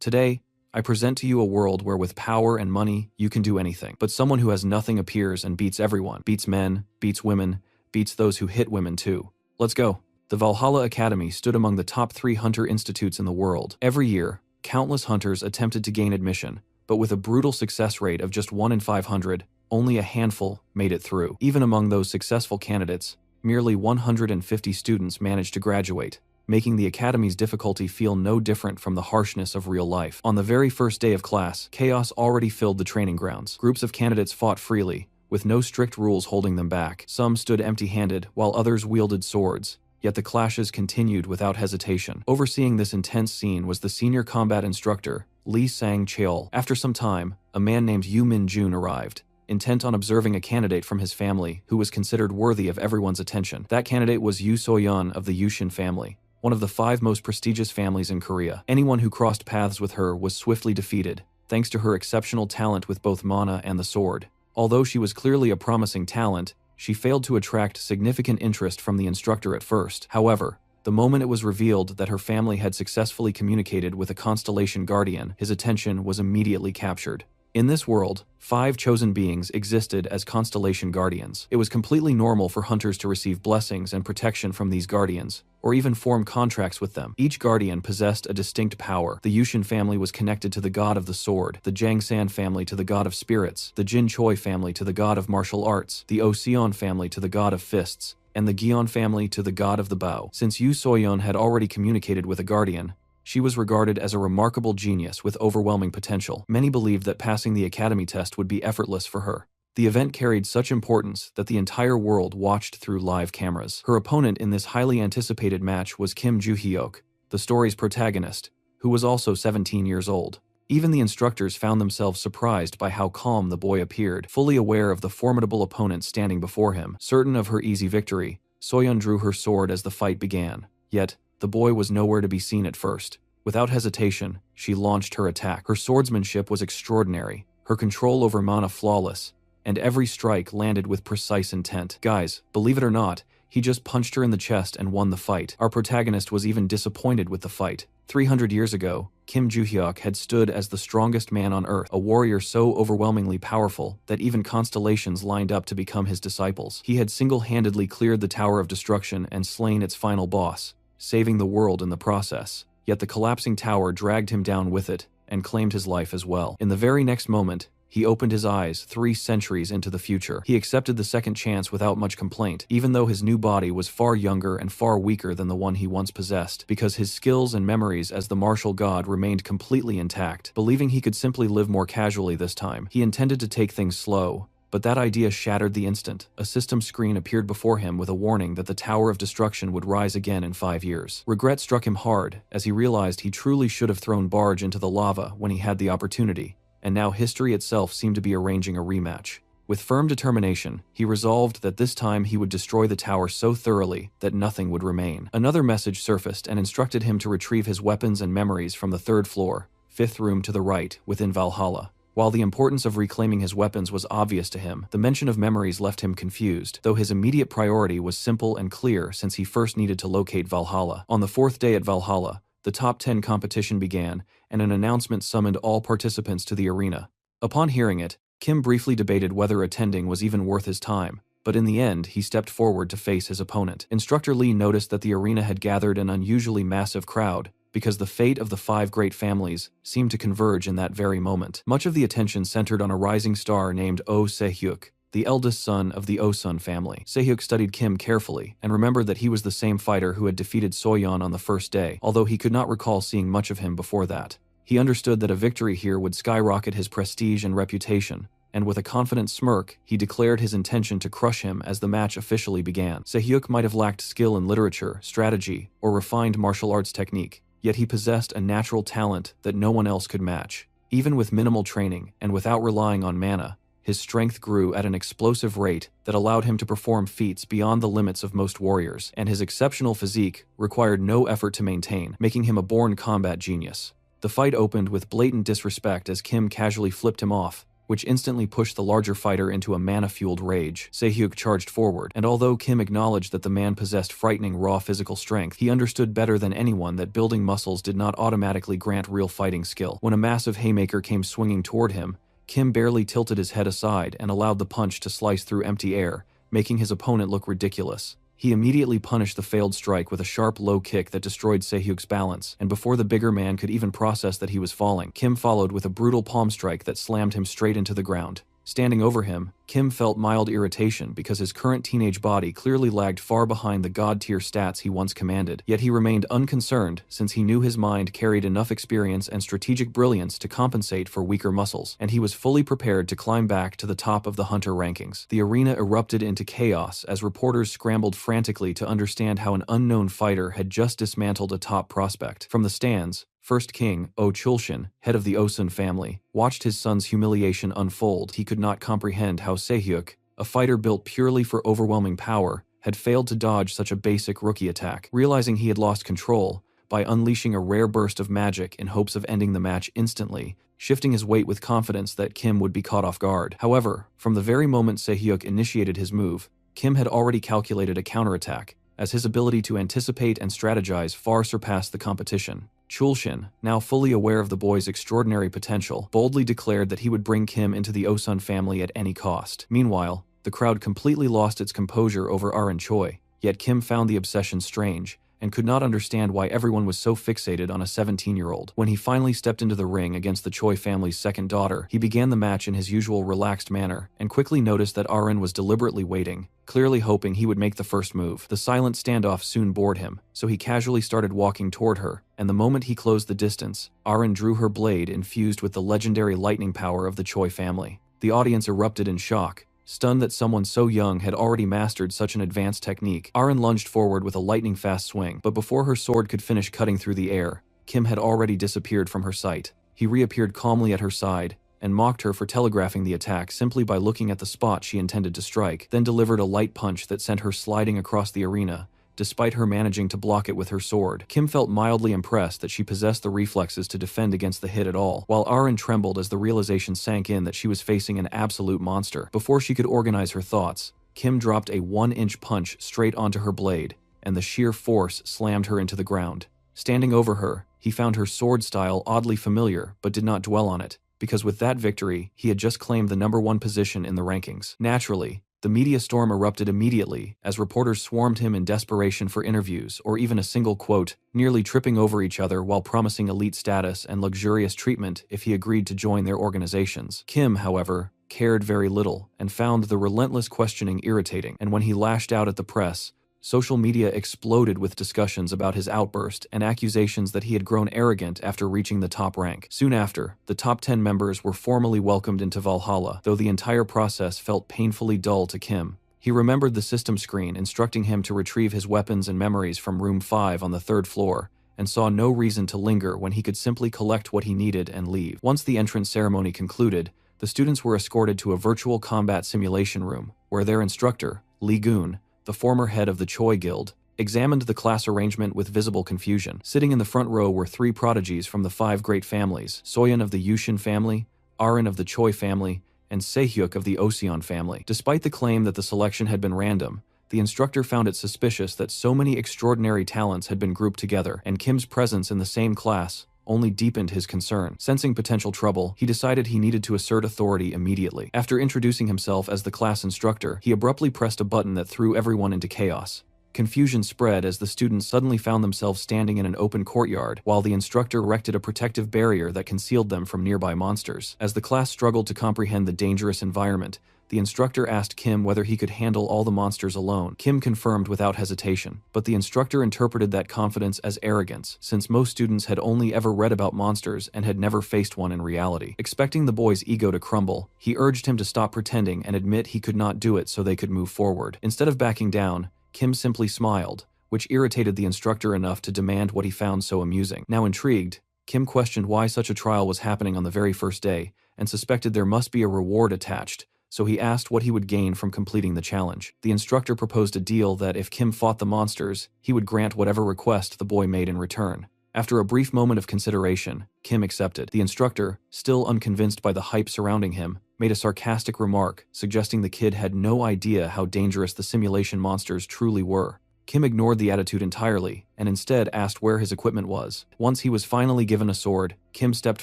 Today, I present to you a world where with power and money, you can do anything. But someone who has nothing appears and beats everyone. Beats men, beats women, beats those who hit women too. Let's go. The Valhalla Academy stood among the top 3 hunter institutes in the world. Every year, countless hunters attempted to gain admission, but with a brutal success rate of just 1 in 500, only a handful made it through. Even among those successful candidates, merely 150 students managed to graduate, making the academy's difficulty feel no different from the harshness of real life. On the very first day of class, chaos already filled the training grounds. Groups of candidates fought freely, with no strict rules holding them back. Some stood empty-handed, while others wielded swords. Yet the clashes continued without hesitation. Overseeing this intense scene was the senior combat instructor, Lee Sang-cheol. After some time, a man named Yu Min-jun arrived, intent on observing a candidate from his family who was considered worthy of everyone's attention. That candidate was Yu So-yeon of the Yushin family, one of the 5 most prestigious families in Korea. Anyone who crossed paths with her was swiftly defeated, thanks to her exceptional talent with both mana and the sword. Although she was clearly a promising talent, she failed to attract significant interest from the instructor at first. However, the moment it was revealed that her family had successfully communicated with a constellation guardian, his attention was immediately captured. In this world, 5 chosen beings existed as constellation guardians. It was completely normal for hunters to receive blessings and protection from these guardians, or even form contracts with them. Each guardian possessed a distinct power. The Yushin family was connected to the god of the sword, the Jangsan family to the god of spirits, the Jin Choi family to the god of martial arts, the Oseon family to the god of fists, and the Gion family to the god of the bow. Since Yu So-yeon had already communicated with a guardian, she was regarded as a remarkable genius with overwhelming potential. Many believed that passing the academy test would be effortless for her. The event carried such importance that the entire world watched through live cameras. Her opponent in this highly anticipated match was Kim Joo-hyuk, the story's protagonist, who was also 17 years old. Even the instructors found themselves surprised by how calm the boy appeared, fully aware of the formidable opponent standing before him. Certain of her easy victory, So-yeon drew her sword as the fight began. Yet, the boy was nowhere to be seen at first. Without hesitation, she launched her attack. Her swordsmanship was extraordinary, her control over mana flawless, and every strike landed with precise intent. Guys, believe it or not, he just punched her in the chest and won the fight. Our protagonist was even disappointed with the fight. 300 years ago, Kim Joo-hyuk had stood as the strongest man on Earth, a warrior so overwhelmingly powerful that even constellations lined up to become his disciples. He had single-handedly cleared the Tower of Destruction and slain its final boss, saving the world in the process. Yet the collapsing tower dragged him down with it, and claimed his life as well. In the very next moment, he opened his eyes 3 centuries into the future. He accepted the second chance without much complaint, even though his new body was far younger and far weaker than the one he once possessed, because his skills and memories as the martial god remained completely intact. Believing he could simply live more casually this time, he intended to take things slow, but that idea shattered the instant. A system screen appeared before him with a warning that the Tower of Destruction would rise again in 5 years. Regret struck him hard, as he realized he truly should have thrown Barge into the lava when he had the opportunity, and now history itself seemed to be arranging a rematch. With firm determination, he resolved that this time he would destroy the tower so thoroughly that nothing would remain. Another message surfaced and instructed him to retrieve his weapons and memories from the 3rd floor, 5th room to the right, within Valhalla. While the importance of reclaiming his weapons was obvious to him, the mention of memories left him confused, though his immediate priority was simple and clear since he first needed to locate Valhalla. On the 4th day at Valhalla, the top 10 competition began, and an announcement summoned all participants to the arena. Upon hearing it, Kim briefly debated whether attending was even worth his time, but in the end, he stepped forward to face his opponent. Instructor Lee noticed that the arena had gathered an unusually massive crowd, because the fate of the 5 great families seemed to converge in that very moment. Much of the attention centered on a rising star named Oh Se-hyuk, the eldest son of the Oh-sun family. Se-hyuk studied Kim carefully, and remembered that he was the same fighter who had defeated So-yeon on the first day, although he could not recall seeing much of him before that. He understood that a victory here would skyrocket his prestige and reputation, and with a confident smirk, he declared his intention to crush him as the match officially began. Se-hyuk might have lacked skill in literature, strategy, or refined martial arts technique, yet he possessed a natural talent that no one else could match. Even with minimal training, and without relying on mana, his strength grew at an explosive rate that allowed him to perform feats beyond the limits of most warriors, and his exceptional physique required no effort to maintain, making him a born combat genius. The fight opened with blatant disrespect as Kim casually flipped him off, which instantly pushed the larger fighter into a mana-fueled rage. Se-hyuk charged forward, and although Kim acknowledged that the man possessed frightening raw physical strength, he understood better than anyone that building muscles did not automatically grant real fighting skill. When a massive haymaker came swinging toward him, Kim barely tilted his head aside and allowed the punch to slice through empty air, making his opponent look ridiculous. He immediately punished the failed strike with a sharp low kick that destroyed Se-hyuk's balance, and before the bigger man could even process that he was falling, Kim followed with a brutal palm strike that slammed him straight into the ground. Standing over him, Kim felt mild irritation because his current teenage body clearly lagged far behind the god-tier stats he once commanded, yet he remained unconcerned since he knew his mind carried enough experience and strategic brilliance to compensate for weaker muscles, and he was fully prepared to climb back to the top of the hunter rankings. The arena erupted into chaos as reporters scrambled frantically to understand how an unknown fighter had just dismantled a top prospect. From the stands, First King, Chulshin, head of the Osun family, watched his son's humiliation unfold. He could not comprehend how Se-hyuk, a fighter built purely for overwhelming power, had failed to dodge such a basic rookie attack. Realizing he had lost control, by unleashing a rare burst of magic in hopes of ending the match instantly, shifting his weight with confidence that Kim would be caught off guard. However, from the very moment Se-hyuk initiated his move, Kim had already calculated a counterattack, as his ability to anticipate and strategize far surpassed the competition. Chulshin, now fully aware of the boy's extraordinary potential, boldly declared that he would bring Kim into the Osun family at any cost. Meanwhile, the crowd completely lost its composure over Arin Choi, yet Kim found the obsession strange, and could not understand why everyone was so fixated on a 17-year-old. When he finally stepped into the ring against the Choi family's second daughter, he began the match in his usual relaxed manner, and quickly noticed that Arin was deliberately waiting, clearly hoping he would make the first move. The silent standoff soon bored him, so he casually started walking toward her, and the moment he closed the distance, Arin drew her blade infused with the legendary lightning power of the Choi family. The audience erupted in shock, stunned that someone so young had already mastered such an advanced technique. Arin lunged forward with a lightning-fast swing, but before her sword could finish cutting through the air, Kim had already disappeared from her sight. He reappeared calmly at her side, and mocked her for telegraphing the attack simply by looking at the spot she intended to strike, then delivered a light punch that sent her sliding across the arena, despite her managing to block it with her sword. Kim felt mildly impressed that she possessed the reflexes to defend against the hit at all, while Arin trembled as the realization sank in that she was facing an absolute monster. Before she could organize her thoughts, Kim dropped a 1-inch punch straight onto her blade, and the sheer force slammed her into the ground. Standing over her, he found her sword style oddly familiar but did not dwell on it, because with that victory, he had just claimed the #1 position in the rankings. Naturally, the media storm erupted immediately as reporters swarmed him in desperation for interviews or even a single quote, nearly tripping over each other while promising elite status and luxurious treatment if he agreed to join their organizations. Kim, however, cared very little and found the relentless questioning irritating, and when he lashed out at the press, social media exploded with discussions about his outburst and accusations that he had grown arrogant after reaching the top rank. Soon after, the top 10 members were formally welcomed into Valhalla, though the entire process felt painfully dull to Kim. He remembered the system screen instructing him to retrieve his weapons and memories from room 5 on the 3rd floor, and saw no reason to linger when he could simply collect what he needed and leave. Once the entrance ceremony concluded, the students were escorted to a virtual combat simulation room, where their instructor, Lee Goon, the former head of the Choi Guild, examined the class arrangement with visible confusion. Sitting in the front row were 3 prodigies from the 5 great families: Soyeon of the Yushin family, Arin of the Choi family, and Se-hyuk of the Oseon family. Despite the claim that the selection had been random, the instructor found it suspicious that so many extraordinary talents had been grouped together, and Kim's presence in the same class only deepened his concern. Sensing potential trouble, he decided he needed to assert authority immediately. After introducing himself as the class instructor, he abruptly pressed a button that threw everyone into chaos. Confusion spread as the students suddenly found themselves standing in an open courtyard, while the instructor erected a protective barrier that concealed them from nearby monsters. As the class struggled to comprehend the dangerous environment, the instructor asked Kim whether he could handle all the monsters alone. Kim confirmed without hesitation, but the instructor interpreted that confidence as arrogance, since most students had only ever read about monsters and had never faced one in reality. Expecting the boy's ego to crumble, he urged him to stop pretending and admit he could not do it so they could move forward. Instead of backing down, Kim simply smiled, which irritated the instructor enough to demand what he found so amusing. Now intrigued, Kim questioned why such a trial was happening on the very first day, and suspected there must be a reward attached, so he asked what he would gain from completing the challenge. The instructor proposed a deal that if Kim fought the monsters, he would grant whatever request the boy made in return. After a brief moment of consideration, Kim accepted. The instructor, still unconvinced by the hype surrounding him, made a sarcastic remark, suggesting the kid had no idea how dangerous the simulation monsters truly were. Kim ignored the attitude entirely, and instead asked where his equipment was. Once he was finally given a sword, Kim stepped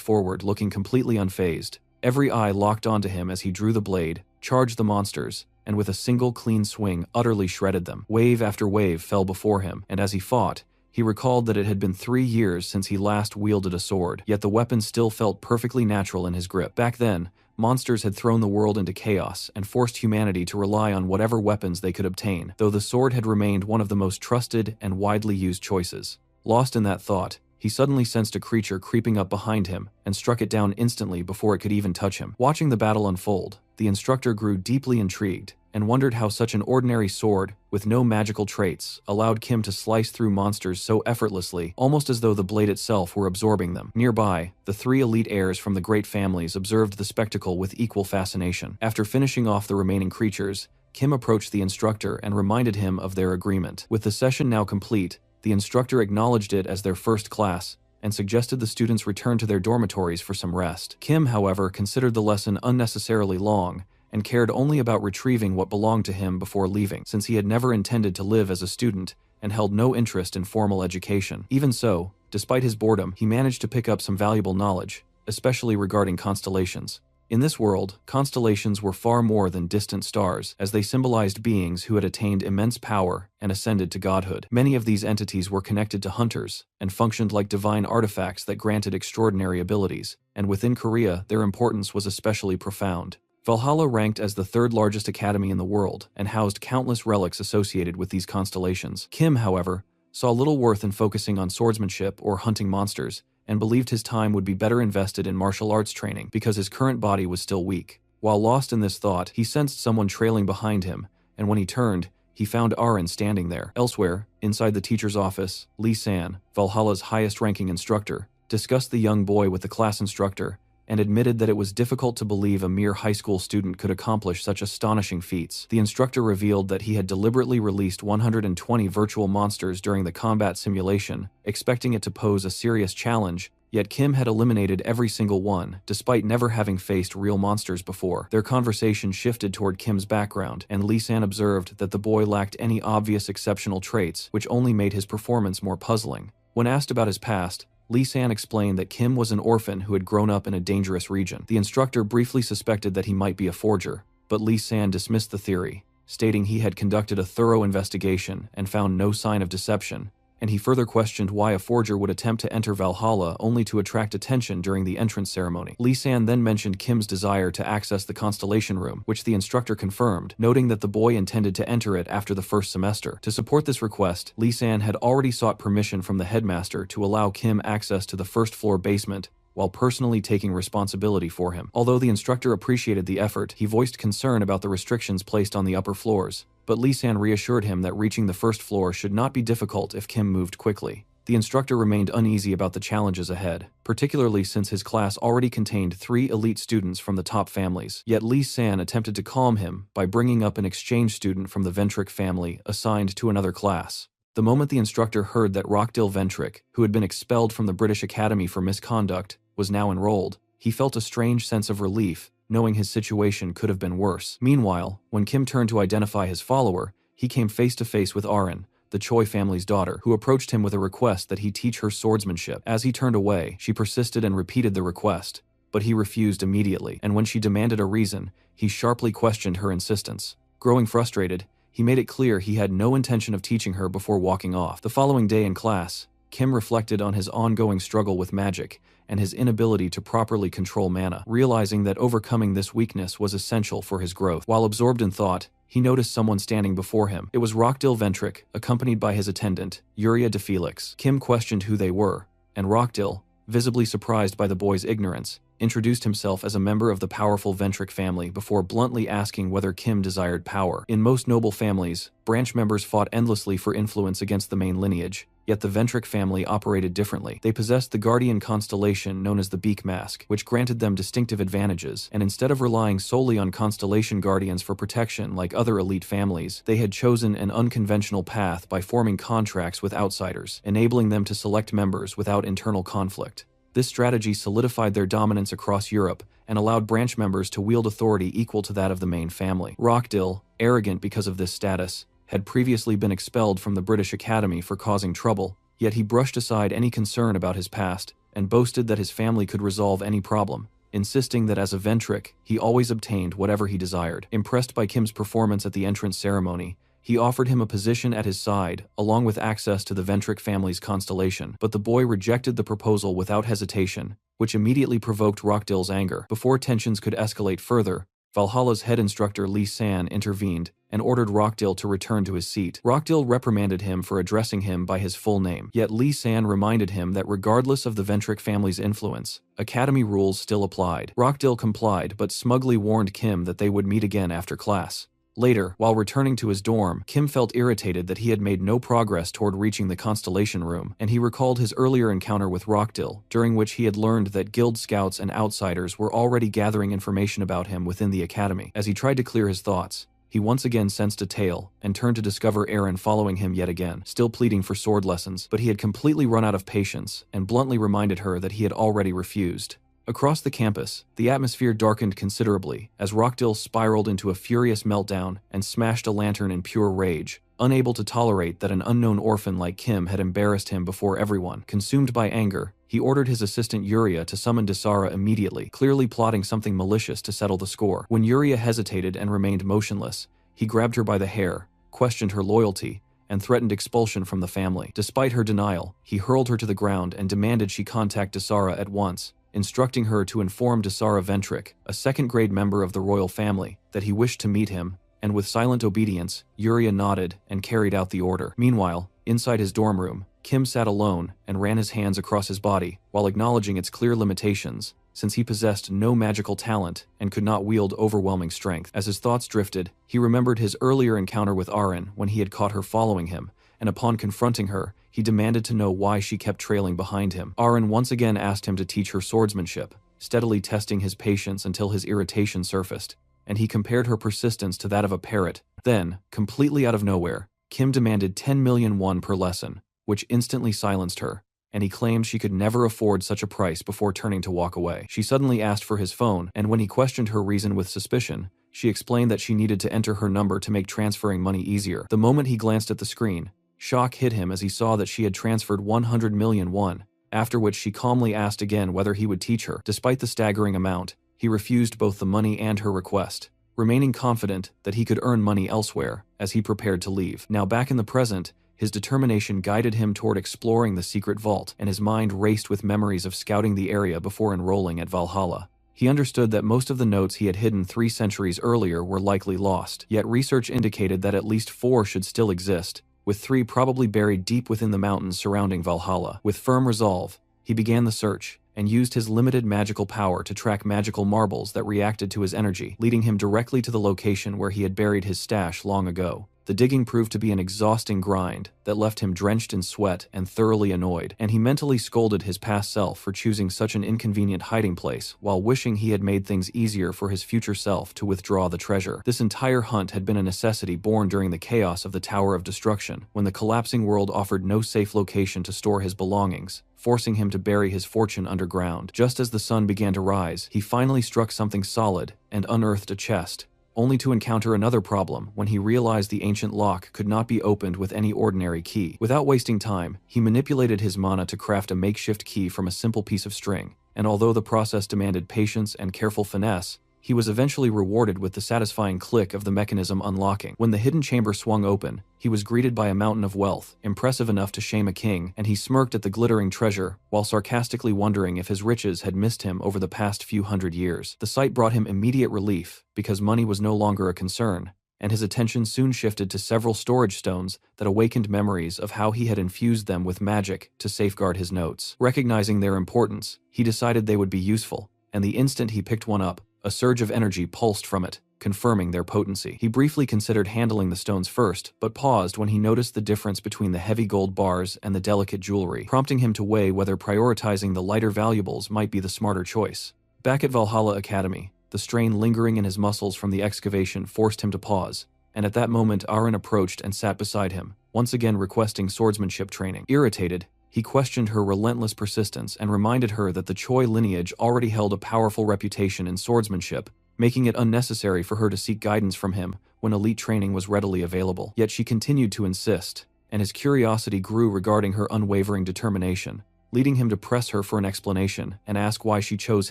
forward looking completely unfazed. Every eye locked onto him as he drew the blade, charged the monsters, and with a single clean swing utterly shredded them. Wave after wave fell before him, and as he fought, he recalled that it had been 3 years since he last wielded a sword, yet the weapon still felt perfectly natural in his grip. Back then, monsters had thrown the world into chaos and forced humanity to rely on whatever weapons they could obtain, though the sword had remained one of the most trusted and widely used choices. Lost in that thought, he suddenly sensed a creature creeping up behind him and struck it down instantly before it could even touch him. Watching the battle unfold, the instructor grew deeply intrigued and wondered how such an ordinary sword, with no magical traits, allowed Kim to slice through monsters so effortlessly, almost as though the blade itself were absorbing them. Nearby, the 3 elite heirs from the great families observed the spectacle with equal fascination. After finishing off the remaining creatures, Kim approached the instructor and reminded him of their agreement. With the session now complete, the instructor acknowledged it as their first class and suggested the students return to their dormitories for some rest. Kim, however, considered the lesson unnecessarily long and cared only about retrieving what belonged to him before leaving, since he had never intended to live as a student and held no interest in formal education. Even so, despite his boredom, he managed to pick up some valuable knowledge, especially regarding constellations. In this world, constellations were far more than distant stars, as they symbolized beings who had attained immense power and ascended to godhood. Many of these entities were connected to hunters and functioned like divine artifacts that granted extraordinary abilities, and within Korea, their importance was especially profound. Valhalla ranked as the 3rd largest academy in the world and housed countless relics associated with these constellations. Kim, however, saw little worth in focusing on swordsmanship or hunting monsters, and believed his time would be better invested in martial arts training because his current body was still weak. While lost in this thought, he sensed someone trailing behind him, and when he turned, he found Aaron standing there. Elsewhere, inside the teacher's office, Lee San, Valhalla's highest-ranking instructor, discussed the young boy with the class instructor and admitted that it was difficult to believe a mere high school student could accomplish such astonishing feats. The instructor revealed that he had deliberately released 120 virtual monsters during the combat simulation, expecting it to pose a serious challenge, yet Kim had eliminated every single one, despite never having faced real monsters before. Their conversation shifted toward Kim's background, and Lee San observed that the boy lacked any obvious exceptional traits, which only made his performance more puzzling. When asked about his past, Lee San explained that Kim was an orphan who had grown up in a dangerous region. The instructor briefly suspected that he might be a forger, but Lee San dismissed the theory, stating he had conducted a thorough investigation and found no sign of deception, and he further questioned why a forger would attempt to enter Valhalla only to attract attention during the entrance ceremony. Lee San then mentioned Kim's desire to access the Constellation Room, which the instructor confirmed, noting that the boy intended to enter it after the first semester. To support this request, Lee San had already sought permission from the headmaster to allow Kim access to the first-floor basement, while personally taking responsibility for him. Although the instructor appreciated the effort, he voiced concern about the restrictions placed on the upper floors, but Lee San reassured him that reaching the first floor should not be difficult if Kim moved quickly. The instructor remained uneasy about the challenges ahead, particularly since his class already contained 3 elite students from the top families. Yet Lee San attempted to calm him by bringing up an exchange student from the Ventric family assigned to another class. The moment the instructor heard that Rockdale Ventric, who had been expelled from the British Academy for misconduct, was now enrolled, he felt a strange sense of relief, knowing his situation could have been worse. Meanwhile, when Kim turned to identify his follower, he came face to face with Aaron, the Choi family's daughter, who approached him with a request that he teach her swordsmanship. As he turned away, she persisted and repeated the request, but he refused immediately, and when she demanded a reason, he sharply questioned her insistence. Growing frustrated, he made it clear he had no intention of teaching her before walking off. The following day in class, Kim reflected on his ongoing struggle with magic and his inability to properly control mana, realizing that overcoming this weakness was essential for his growth. While absorbed in thought, he noticed someone standing before him. It was Rockdale Ventric, accompanied by his attendant, Yuria de Felix. Kim questioned who they were, and Rockdale, visibly surprised by the boy's ignorance, introduced himself as a member of the powerful Ventric family before bluntly asking whether Kim desired power. In most noble families, branch members fought endlessly for influence against the main lineage, yet the Ventric family operated differently. They possessed the guardian constellation known as the Beak Mask, which granted them distinctive advantages, and instead of relying solely on constellation guardians for protection like other elite families, they had chosen an unconventional path by forming contracts with outsiders, enabling them to select members without internal conflict. This strategy solidified their dominance across Europe and allowed branch members to wield authority equal to that of the main family. Rockdill, arrogant because of this status, had previously been expelled from the British Academy for causing trouble, yet he brushed aside any concern about his past and boasted that his family could resolve any problem, insisting that as a Ventric, he always obtained whatever he desired. Impressed by Kim's performance at the entrance ceremony, he offered him a position at his side, along with access to the Ventric family's constellation, but the boy rejected the proposal without hesitation, which immediately provoked Rockdill's anger. Before tensions could escalate further, Valhalla's head instructor Lee San intervened and ordered Rockdill to return to his seat. Rockdill reprimanded him for addressing him by his full name, yet Lee San reminded him that regardless of the Ventric family's influence, Academy rules still applied. Rockdill complied but smugly warned Kim that they would meet again after class. Later, while returning to his dorm, Kim felt irritated that he had made no progress toward reaching the Constellation Room, and he recalled his earlier encounter with Rockdill, during which he had learned that guild scouts and outsiders were already gathering information about him within the academy. As he tried to clear his thoughts, he once again sensed a tail and turned to discover Aaron following him yet again, still pleading for sword lessons, but he had completely run out of patience and bluntly reminded her that he had already refused. Across the campus, the atmosphere darkened considerably as Rockdill spiraled into a furious meltdown and smashed a lantern in pure rage, unable to tolerate that an unknown orphan like Kim had embarrassed him before everyone. Consumed by anger, he ordered his assistant Yuria to summon Desara immediately, clearly plotting something malicious to settle the score. When Yuria hesitated and remained motionless, he grabbed her by the hair, questioned her loyalty, and threatened expulsion from the family. Despite her denial, he hurled her to the ground and demanded she contact Desara at once, instructing her to inform Desara Ventric, a second-grade member of the royal family, that he wished to meet him, and with silent obedience, Yuria nodded and carried out the order. Meanwhile, inside his dorm room, Kim sat alone and ran his hands across his body, while acknowledging its clear limitations, since he possessed no magical talent and could not wield overwhelming strength. As his thoughts drifted, he remembered his earlier encounter with Aaron when he had caught her following him, and upon confronting her, he demanded to know why she kept trailing behind him. Aaron once again asked him to teach her swordsmanship, steadily testing his patience until his irritation surfaced, and he compared her persistence to that of a parrot. Then, completely out of nowhere, Kim demanded 10 million won per lesson, which instantly silenced her, and he claimed she could never afford such a price before turning to walk away. She suddenly asked for his phone, and when he questioned her reason with suspicion, she explained that she needed to enter her number to make transferring money easier. The moment he glanced at the screen, shock hit him as he saw that she had transferred 100 million won, after which she calmly asked again whether he would teach her. Despite the staggering amount, he refused both the money and her request, remaining confident that he could earn money elsewhere as he prepared to leave. Now back in the present, his determination guided him toward exploring the secret vault, and his mind raced with memories of scouting the area before enrolling at Valhalla. He understood that most of the notes he had hidden 3 centuries earlier were likely lost, yet research indicated that at least 4 should still exist, with 3 probably buried deep within the mountains surrounding Valhalla. With firm resolve, he began the search, and used his limited magical power to track magical marbles that reacted to his energy, leading him directly to the location where he had buried his stash long ago. The digging proved to be an exhausting grind that left him drenched in sweat and thoroughly annoyed, and he mentally scolded his past self for choosing such an inconvenient hiding place while wishing he had made things easier for his future self to withdraw the treasure. This entire hunt had been a necessity born during the chaos of the Tower of Destruction, when the collapsing world offered no safe location to store his belongings, forcing him to bury his fortune underground. Just as the sun began to rise, he finally struck something solid and unearthed a chest, only to encounter another problem when he realized the ancient lock could not be opened with any ordinary key. Without wasting time, he manipulated his mana to craft a makeshift key from a simple piece of string, and although the process demanded patience and careful finesse, he was eventually rewarded with the satisfying click of the mechanism unlocking. When the hidden chamber swung open, he was greeted by a mountain of wealth, impressive enough to shame a king, and he smirked at the glittering treasure, while sarcastically wondering if his riches had missed him over the past few hundred years. The sight brought him immediate relief, because money was no longer a concern, and his attention soon shifted to several storage stones that awakened memories of how he had infused them with magic to safeguard his notes. Recognizing their importance, he decided they would be useful, and the instant he picked one up, a surge of energy pulsed from it, confirming their potency. He briefly considered handling the stones first, but paused when he noticed the difference between the heavy gold bars and the delicate jewelry, prompting him to weigh whether prioritizing the lighter valuables might be the smarter choice. Back at Valhalla Academy, the strain lingering in his muscles from the excavation forced him to pause, and at that moment Aaron approached and sat beside him, once again requesting swordsmanship training. Irritated, He questioned her relentless persistence and reminded her that the Choi lineage already held a powerful reputation in swordsmanship, making it unnecessary for her to seek guidance from him when elite training was readily available. Yet she continued to insist, and his curiosity grew regarding her unwavering determination, leading him to press her for an explanation and ask why she chose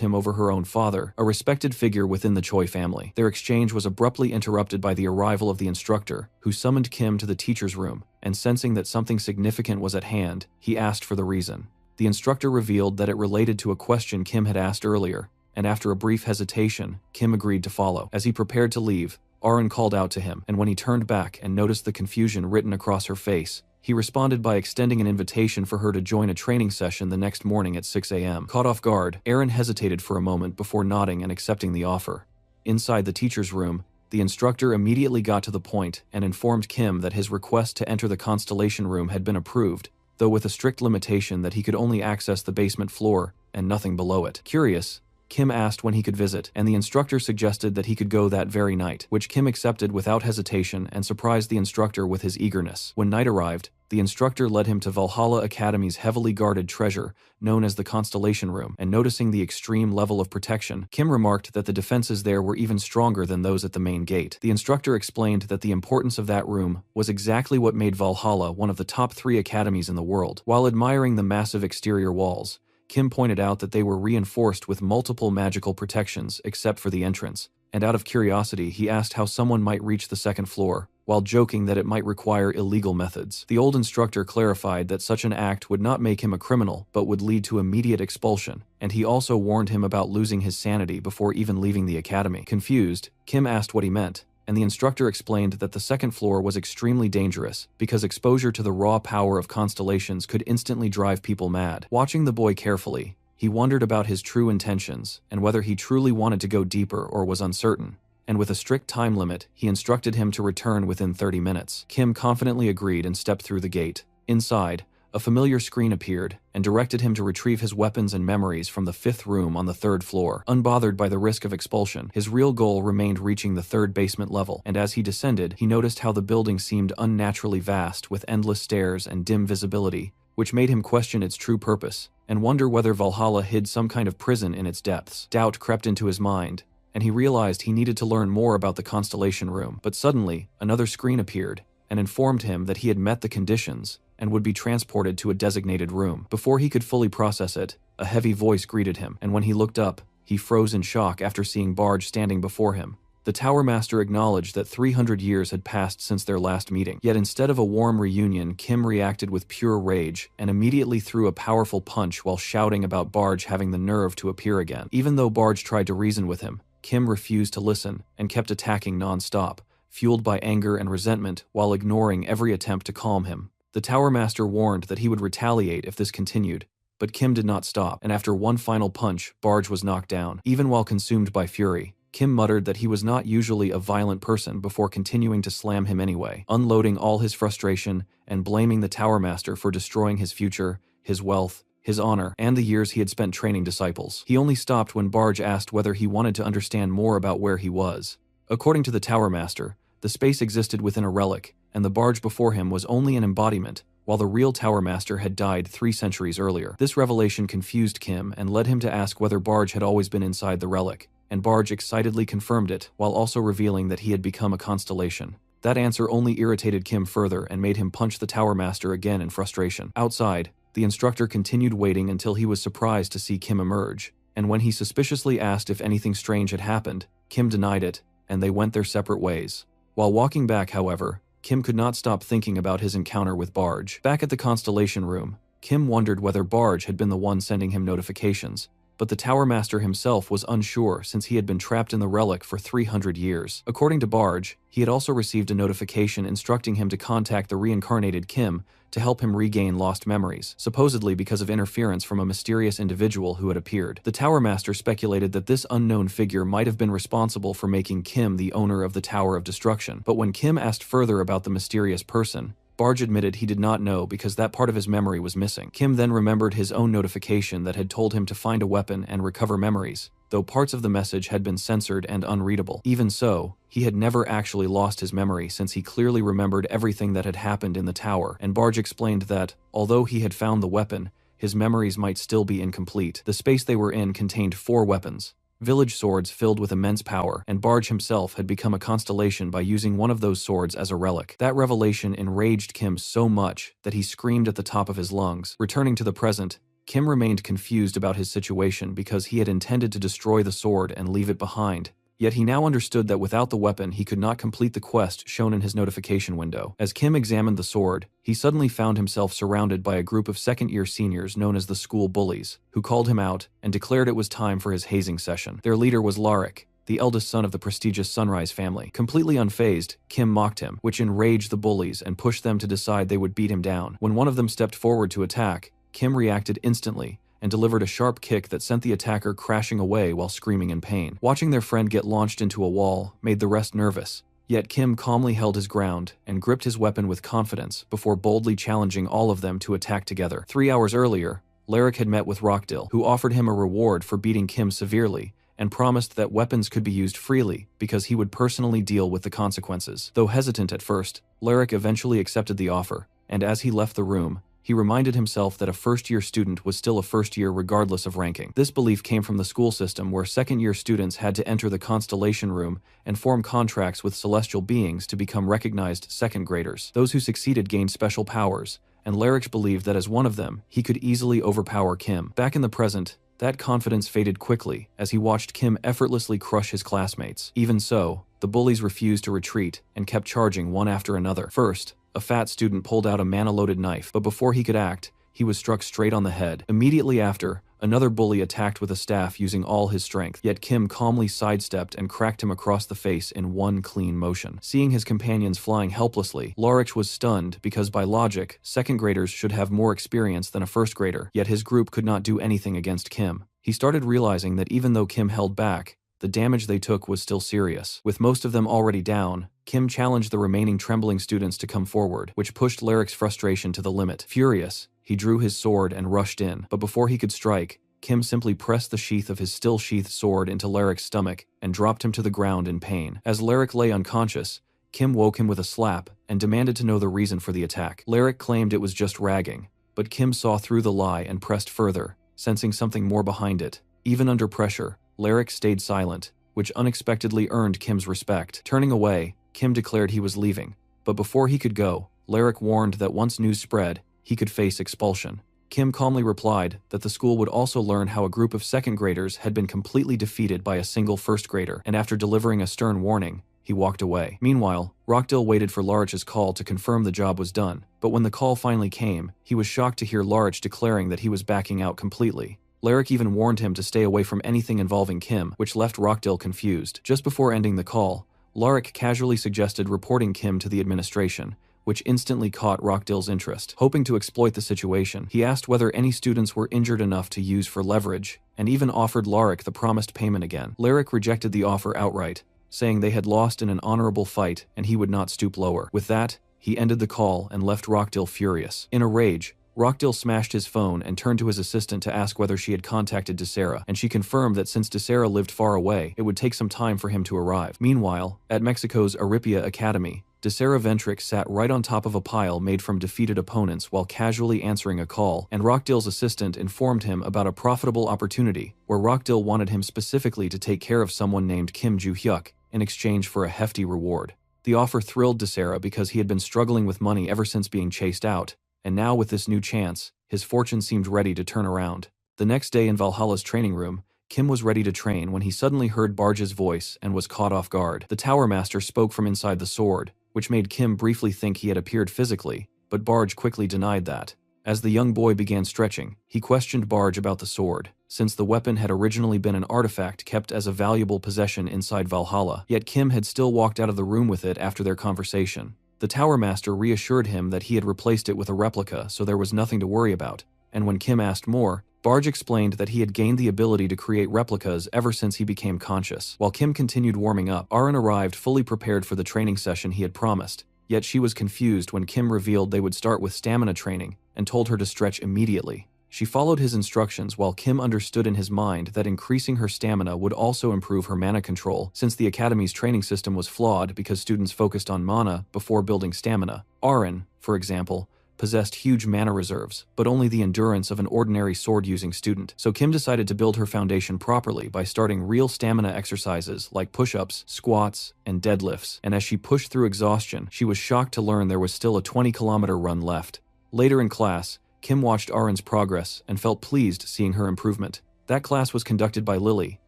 him over her own father, a respected figure within the Choi family. Their exchange was abruptly interrupted by the arrival of the instructor, who summoned Kim to the teacher's room, and sensing that something significant was at hand, he asked for the reason. The instructor revealed that it related to a question Kim had asked earlier, and after a brief hesitation, Kim agreed to follow. As he prepared to leave, Aaron called out to him, and when he turned back and noticed the confusion written across her face, he responded by extending an invitation for her to join a training session the next morning at 6 a.m. Caught off guard, Aaron hesitated for a moment before nodding and accepting the offer. Inside the teacher's room, the instructor immediately got to the point and informed Kim that his request to enter the Constellation Room had been approved, though with a strict limitation that he could only access the basement floor and nothing below it. Curious, Kim asked when he could visit, and the instructor suggested that he could go that very night, which Kim accepted without hesitation and surprised the instructor with his eagerness. When night arrived, the instructor led him to Valhalla Academy's heavily guarded treasure, known as the Constellation Room, and noticing the extreme level of protection, Kim remarked that the defenses there were even stronger than those at the main gate. The instructor explained that the importance of that room was exactly what made Valhalla one of the top 3 academies in the world. While admiring the massive exterior walls, Kim pointed out that they were reinforced with multiple magical protections except for the entrance, and out of curiosity he asked how someone might reach the second floor, while joking that it might require illegal methods. The old instructor clarified that such an act would not make him a criminal but would lead to immediate expulsion, and he also warned him about losing his sanity before even leaving the academy. Confused, Kim asked what he meant, and the instructor explained that the second floor was extremely dangerous because exposure to the raw power of constellations could instantly drive people mad. Watching the boy carefully, he wondered about his true intentions and whether he truly wanted to go deeper or was uncertain, and with a strict time limit, he instructed him to return within 30 minutes. Kim confidently agreed and stepped through the gate. Inside, a familiar screen appeared and directed him to retrieve his weapons and memories from the 5th room on the 3rd floor. Unbothered by the risk of expulsion, his real goal remained reaching the 3rd basement level, and as he descended, he noticed how the building seemed unnaturally vast with endless stairs and dim visibility, which made him question its true purpose and wonder whether Valhalla hid some kind of prison in its depths. Doubt crept into his mind, and he realized he needed to learn more about the Constellation Room. But suddenly, another screen appeared and informed him that he had met the conditions and would be transported to a designated room. Before he could fully process it, a heavy voice greeted him, and when he looked up, he froze in shock after seeing Barge standing before him. The Tower Master acknowledged that 300 years had passed since their last meeting. Yet instead of a warm reunion, Kim reacted with pure rage and immediately threw a powerful punch while shouting about Barge having the nerve to appear again. Even though Barge tried to reason with him, Kim refused to listen and kept attacking non-stop, fueled by anger and resentment while ignoring every attempt to calm him. The Tower Master warned that he would retaliate if this continued, but Kim did not stop, and after one final punch, Barge was knocked down. Even while consumed by fury, Kim muttered that he was not usually a violent person before continuing to slam him anyway, unloading all his frustration and blaming the Tower Master for destroying his future, his wealth, his honor, and the years he had spent training disciples. He only stopped when Barge asked whether he wanted to understand more about where he was. According to the Tower Master, the space existed within a relic, and the barge before him was only an embodiment, while the real Tower Master had died 3 centuries earlier. This revelation confused Kim and led him to ask whether Barge had always been inside the relic, and Barge excitedly confirmed it, while also revealing that he had become a constellation. That answer only irritated Kim further and made him punch the Tower Master again in frustration. Outside, the instructor continued waiting until he was surprised to see Kim emerge, and when he suspiciously asked if anything strange had happened, Kim denied it, and they went their separate ways. While walking back, however, Kim could not stop thinking about his encounter with Barge. Back at the Constellation Room, Kim wondered whether Barge had been the one sending him notifications, but the Tower Master himself was unsure since he had been trapped in the relic for 300 years. According to Barge, he had also received a notification instructing him to contact the reincarnated Kim to help him regain lost memories, supposedly because of interference from a mysterious individual who had appeared. The Tower Master speculated that this unknown figure might have been responsible for making Kim the owner of the Tower of Destruction, but when Kim asked further about the mysterious person, Barge admitted he did not know because that part of his memory was missing. Kim then remembered his own notification that had told him to find a weapon and recover memories, though parts of the message had been censored and unreadable. Even so, he had never actually lost his memory since he clearly remembered everything that had happened in the tower, and Barge explained that, although he had found the weapon, his memories might still be incomplete. The space they were in contained 4 weapons, village swords filled with immense power, and Barge himself had become a constellation by using one of those swords as a relic. That revelation enraged Kim so much that he screamed at the top of his lungs. Returning to the present, Kim remained confused about his situation because he had intended to destroy the sword and leave it behind. Yet he now understood that without the weapon he could not complete the quest shown in his notification window. As Kim examined the sword, he suddenly found himself surrounded by a group of second-year seniors known as the school bullies, who called him out and declared it was time for his hazing session. Their leader was Larik, the eldest son of the prestigious Sunrise family. Completely unfazed, Kim mocked him, which enraged the bullies and pushed them to decide they would beat him down. When one of them stepped forward to attack, Kim reacted instantly and delivered a sharp kick that sent the attacker crashing away while screaming in pain. Watching their friend get launched into a wall made the rest nervous, yet Kim calmly held his ground and gripped his weapon with confidence before boldly challenging all of them to attack together. 3 hours earlier, Larik had met with Rockdill, who offered him a reward for beating Kim severely and promised that weapons could be used freely because he would personally deal with the consequences. Though hesitant at first, Larik eventually accepted the offer, and as he left the room, he reminded himself that a first-year student was still a first year regardless of ranking. This belief came from the school system where second-year students had to enter the Constellation Room and form contracts with celestial beings to become recognized second graders. Those who succeeded gained special powers, and Larich believed that as one of them, he could easily overpower Kim. Back in the present, that confidence faded quickly as he watched Kim effortlessly crush his classmates. Even so, the bullies refused to retreat and kept charging one after another. First, a fat student pulled out a mana-loaded knife, but before he could act, he was struck straight on the head. Immediately after, another bully attacked with a staff using all his strength, yet Kim calmly sidestepped and cracked him across the face in one clean motion. Seeing his companions flying helplessly, Larich was stunned because by logic, second graders should have more experience than a first grader, yet his group could not do anything against Kim. He started realizing that even though Kim held back, the damage they took was still serious. With most of them already down, Kim challenged the remaining trembling students to come forward, which pushed Larich's frustration to the limit. Furious, he drew his sword and rushed in, but before he could strike, Kim simply pressed the sheath of his still-sheathed sword into Larich's stomach and dropped him to the ground in pain. As Larich lay unconscious, Kim woke him with a slap and demanded to know the reason for the attack. Larich claimed it was just ragging, but Kim saw through the lie and pressed further, sensing something more behind it. Even under pressure, Larich stayed silent, which unexpectedly earned Kim's respect. Turning away, Kim declared he was leaving, but before he could go, Larich warned that once news spread, he could face expulsion. Kim calmly replied that the school would also learn how a group of second graders had been completely defeated by a single first grader, and after delivering a stern warning, he walked away. Meanwhile, Rockdill waited for Larich's call to confirm the job was done, but when the call finally came, he was shocked to hear Larich declaring that he was backing out completely. Larich even warned him to stay away from anything involving Kim, which left Rockdill confused. Just before ending the call, Larich casually suggested reporting Kim to the administration, which instantly caught Rockdill's interest. Hoping to exploit the situation, he asked whether any students were injured enough to use for leverage, and even offered Larich the promised payment again. Larich rejected the offer outright, saying they had lost in an honorable fight and he would not stoop lower. With that, he ended the call and left Rockdill furious. In a rage, Rockdill smashed his phone and turned to his assistant to ask whether she had contacted Desera, and she confirmed that since Desera lived far away, it would take some time for him to arrive. Meanwhile, at Mexico's Aripia Academy, Desera Ventrix sat right on top of a pile made from defeated opponents while casually answering a call, and Rockdill's assistant informed him about a profitable opportunity where Rockdill wanted him specifically to take care of someone named Kim Ju-hyuk in exchange for a hefty reward. The offer thrilled Desera because he had been struggling with money ever since being chased out, and now with this new chance, his fortune seemed ready to turn around. The next day in Valhalla's training room, Kim was ready to train when he suddenly heard Barge's voice and was caught off guard. The Tower Master spoke from inside the sword, which made Kim briefly think he had appeared physically, but Barge quickly denied that. As the young boy began stretching, he questioned Barge about the sword, since the weapon had originally been an artifact kept as a valuable possession inside Valhalla, yet Kim had still walked out of the room with it after their conversation. The Tower Master reassured him that he had replaced it with a replica, so there was nothing to worry about, and when Kim asked more, Barge explained that he had gained the ability to create replicas ever since he became conscious. While Kim continued warming up, Aaron arrived fully prepared for the training session he had promised, yet she was confused when Kim revealed they would start with stamina training and told her to stretch immediately. She followed his instructions while Kim understood in his mind that increasing her stamina would also improve her mana control, since the academy's training system was flawed because students focused on mana before building stamina. Aaron, for example, possessed huge mana reserves, but only the endurance of an ordinary sword-using student. So Kim decided to build her foundation properly by starting real stamina exercises like push-ups, squats, and deadlifts. And as she pushed through exhaustion, she was shocked to learn there was still a 20-kilometer run left. Later in class, Kim watched Aaron's progress and felt pleased seeing her improvement. That class was conducted by Lily,